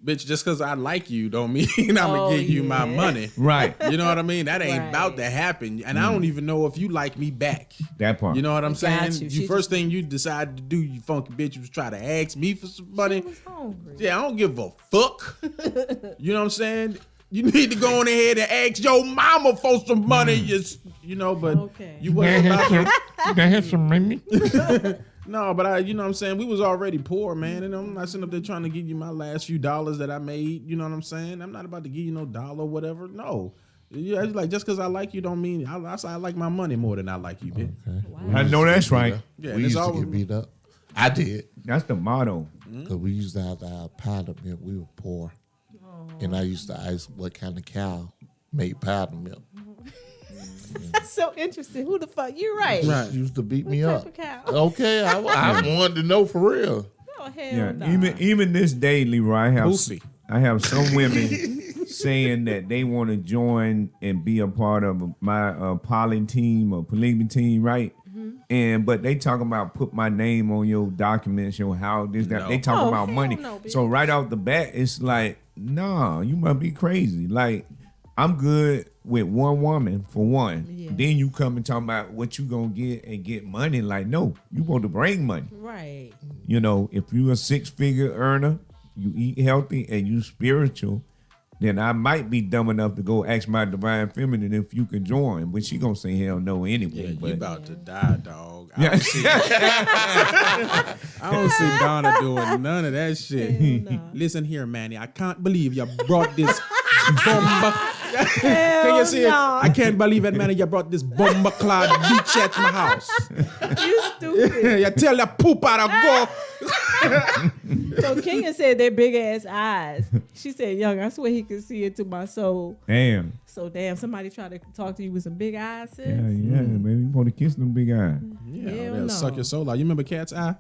bitch, just because I like you don't mean I'm gonna give you my money. Right. You know what I mean? That ain't Right. about to happen. And I don't even know if you like me back. That part. You know what I'm saying? you. You She first thing you decided to do, you funky bitch, was try to ask me for some money. She was hungry. Yeah, I don't give a fuck. You know what I'm saying? You need to go on ahead and ask your mama for some money. You know, but Okay. you wasn't about to. You can have some money. No, but you know what I'm saying? We was already poor, man. And I'm not sitting up there trying to give you my last few dollars that I made. You know what I'm saying? I'm not about to give you no dollar or whatever. No. Yeah, it's like just because I like you don't mean I like my money more than I like you, bitch. Okay. Wow. I know that's right. Yeah, We it's used to always- get beat up. I did. That's the motto. Because we used to have to have powder milk. We were poor. And I used to ask what kind of cow made powder milk. That's so interesting. Who the fuck? You're right. Right. Used to beat me What up. type of cow? Okay, I wanted to know for real. Oh, hell Yeah, no. even this day, Leroy, Boosie. I have some women saying that they want to join and be a part of my poly team or polygamy team, right? But they talking about put my name on your documents, your house, this, that. No. They talking Oh, about hell money. no, bitch. So right off the bat, it's like, nah, you must be crazy. Like, I'm good with one woman for one. Yeah. Then you come and talk about what you gonna get and get money. Like, no, you want to bring money. Right. You know, if you a 6-figure earner, you eat healthy and you spiritual, then I might be dumb enough to go ask my divine feminine if you can join. But she gonna say hell no anyway. Yeah, you but about to die, dog. I Yeah. don't see, I don't see Donna doing none of that shit. Hell no. Listen here, Manny. I can't believe you brought this bomba. Can you see it? no. I can't believe it, Manny. You brought this bomba clad bitch at my house. You stupid. You tell the poop out of go. So Kenya said their big ass eyes. She said, "Young, I swear he could see into my soul." damn. So damn, somebody tried to talk to you with some big eyes, sis. Yeah, man. You want to kiss them big eyes. Yeah, Hell they'll no. suck your soul out. You remember Cat's eye?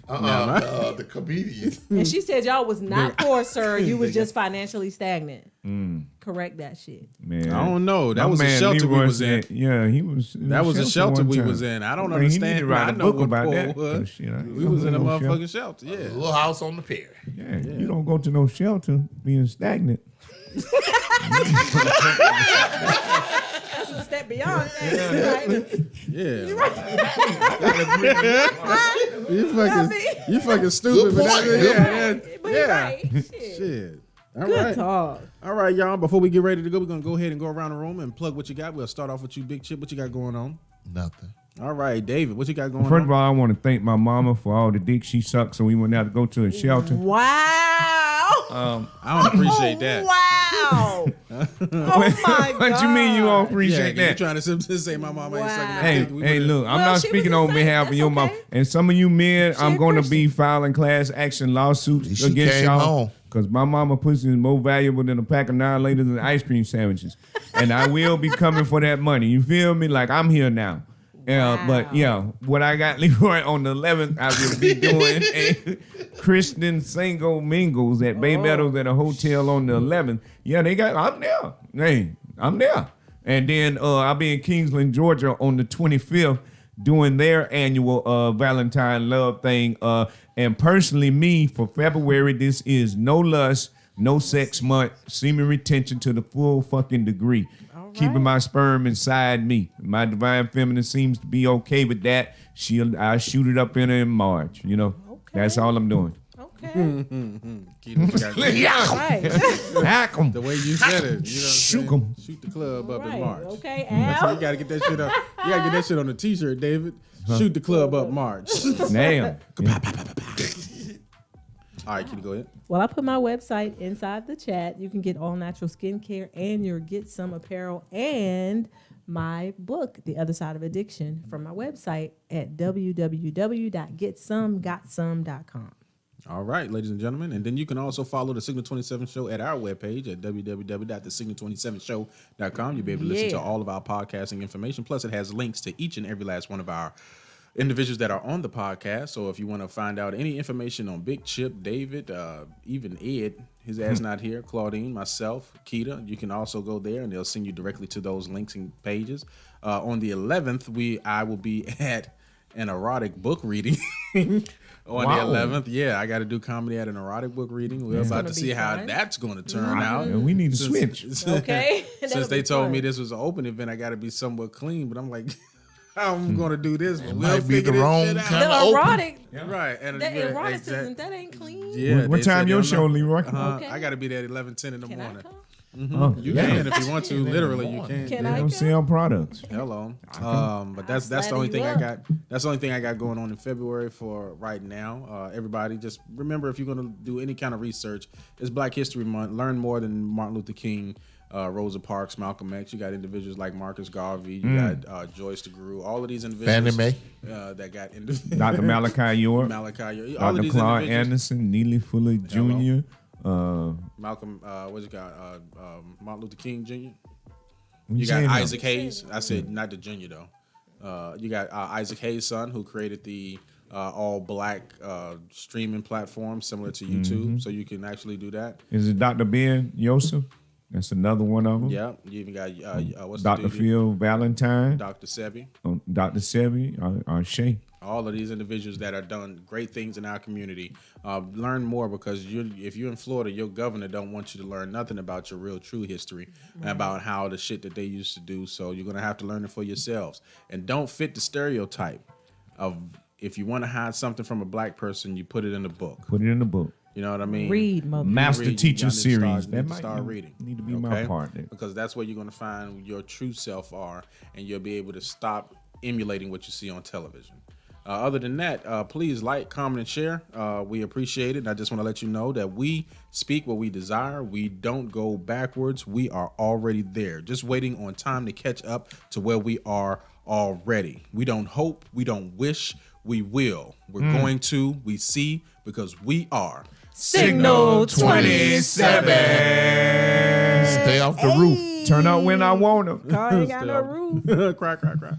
The comedian. And she said y'all was not poor, sir. You was just financially stagnant. Correct that shit. Man. I don't know. That My was a man shelter we Leroy was in. said- Yeah, he was. in That was a shelter one we time. was in. I don't Man, he need understand. to write I a know book what about poor that. was. Oh, shit, I ain't We was in a no shelter. motherfucking shelter. Yeah. Little house on the pier. Yeah, you don't go to no shelter being stagnant. That's a step beyond that. Yeah. Right? You fucking stupid. Good But point. But you're right. Shit. Shit. All Good right. talk. All right, y'all. Before we get ready to go, we're going to go ahead and go around the room and plug what you got. We'll start off with you, Big Chip. What you got going on? Nothing. All right, David. What you got going First of on? all, I want to thank my mama for all the dick she sucked, so we went out to go to a shelter. Wow. I don't appreciate that. Wow. Oh my God. What you mean you don't appreciate You that? trying to say my mama ain't sucking that Hey, dick. We hey, would've- look, I'm Well, not she speaking was on just behalf saying, of your that's mom. okay. And some of you men, She I'm a going to Christian. be filing class action lawsuits She against came y'all. home. Because my mama pussy is more valuable than a pack of 9 liters of ice cream sandwiches. And I will be coming for that money. You feel me? Like, I'm here now. But, yeah, what I got, Leroy, on the 11th, I will be doing a Christian single mingles at Bay Meadows at a hotel on the 11th. Yeah, I'm there. Hey, I'm there. And then I'll be in Kingsland, Georgia on the 25th doing their annual Valentine love thing. And personally, me, for February, this is no lust, no sex month, semen retention to the full fucking degree. Keeping my sperm inside me. My divine feminine seems to be okay with that. I'll shoot it up in her in March, you know. Okay. That's all I'm doing. Okay. Keita, what you got to say? Right. Hack 'em. The way you said it, you know what I'm Shoot saying? 'em. Shoot the club up in Right. March. Okay, That's Al. you gotta get that shit up. You gotta get that shit on a t-shirt, David. Shoot the club up March. Damn. All right, Keita, go ahead. Well, I put my website inside the chat. You can get all natural skincare and your Get Some apparel and my book, The Other Side of Addiction, from my website at www.getsomegotsome.com. All right, ladies and gentlemen. And then you can also follow the Signal 27 Show at our webpage at www.thesignal27show.com. You'll be able to listen to all of our podcasting information. Plus, it has links to each and every last one of our individuals that are on the podcast. So if you want to find out any information on Big Chip, David, even Ed, his ass not here, Claudine, myself, Keita, you can also go there and they'll send you directly to those links and pages. On the 11th, I will be at an erotic book reading. On the 11th, I got to do comedy at an erotic book reading. We're about to see how that's going to turn out. And we need to switch. Okay. Since they told me this was an open event, I got to be somewhat clean. But I'm like, how am I going to do this? It might be the wrong kind of The erotic. Right. And That eroticism, that ain't clean. Yeah. What time your show, Leroy? Okay. I got to be there at 11:10 in the morning. Oh, You can if you want to. Literally, you can. Can They I don't go? sell products. Hello. But that's the only thing I got. That's the only thing I got going on in February for right now. Everybody, just remember, if you're going to do any kind of research, it's Black History Month. Learn more than Martin Luther King, Rosa Parks, Malcolm X. You got individuals like Marcus Garvey. You got Joyce DeGruy. All of these individuals. Fannie Mae. That got Dr. Malachi York. Malachi York. All of Dr. these Claude individuals. Anderson, Neely Fuller Jr. Malcolm, what's it got? Martin Luther King Jr. You You got saying that? Isaac Hayes. I said not the junior though. You got Isaac Hayes' son, who created the all black streaming platform similar to YouTube, so you can actually do that. Is it Dr. Ben Yosef? That's another one of them. Yeah, you even got what's Dr. the dude? Phil Valentine, Dr. Sebi. Dr. Sebi, Shay. All of these individuals that are done great things in our community. Learn more, because if you're in Florida, your governor don't want you to learn nothing about your real true history and about how the shit that they used to do. So you're gonna have to learn it for yourselves. And don't fit the stereotype of, if you want to hide something from a black person, you put it in the book. Put it in the book. You know what I mean? Read, mother. Master Read. Teacher Y'all need to Series. Start, That need to might start reading. need to be my part there. Because that's where you're going to find your true self are, and you'll be able to stop emulating what you see on television. Other than that, please like, comment, and share. We appreciate it. And I just want to let you know that we speak what we desire. We don't go backwards. We are already there, just waiting on time to catch up to where we are already. We don't hope. We don't wish. We will. We're going to. We see, because we are Signal 27. Stay off the roof. Turn up when I want them. Car ain't got no roof. cry, cry, cry.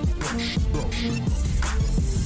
Bullsh, Bullsh.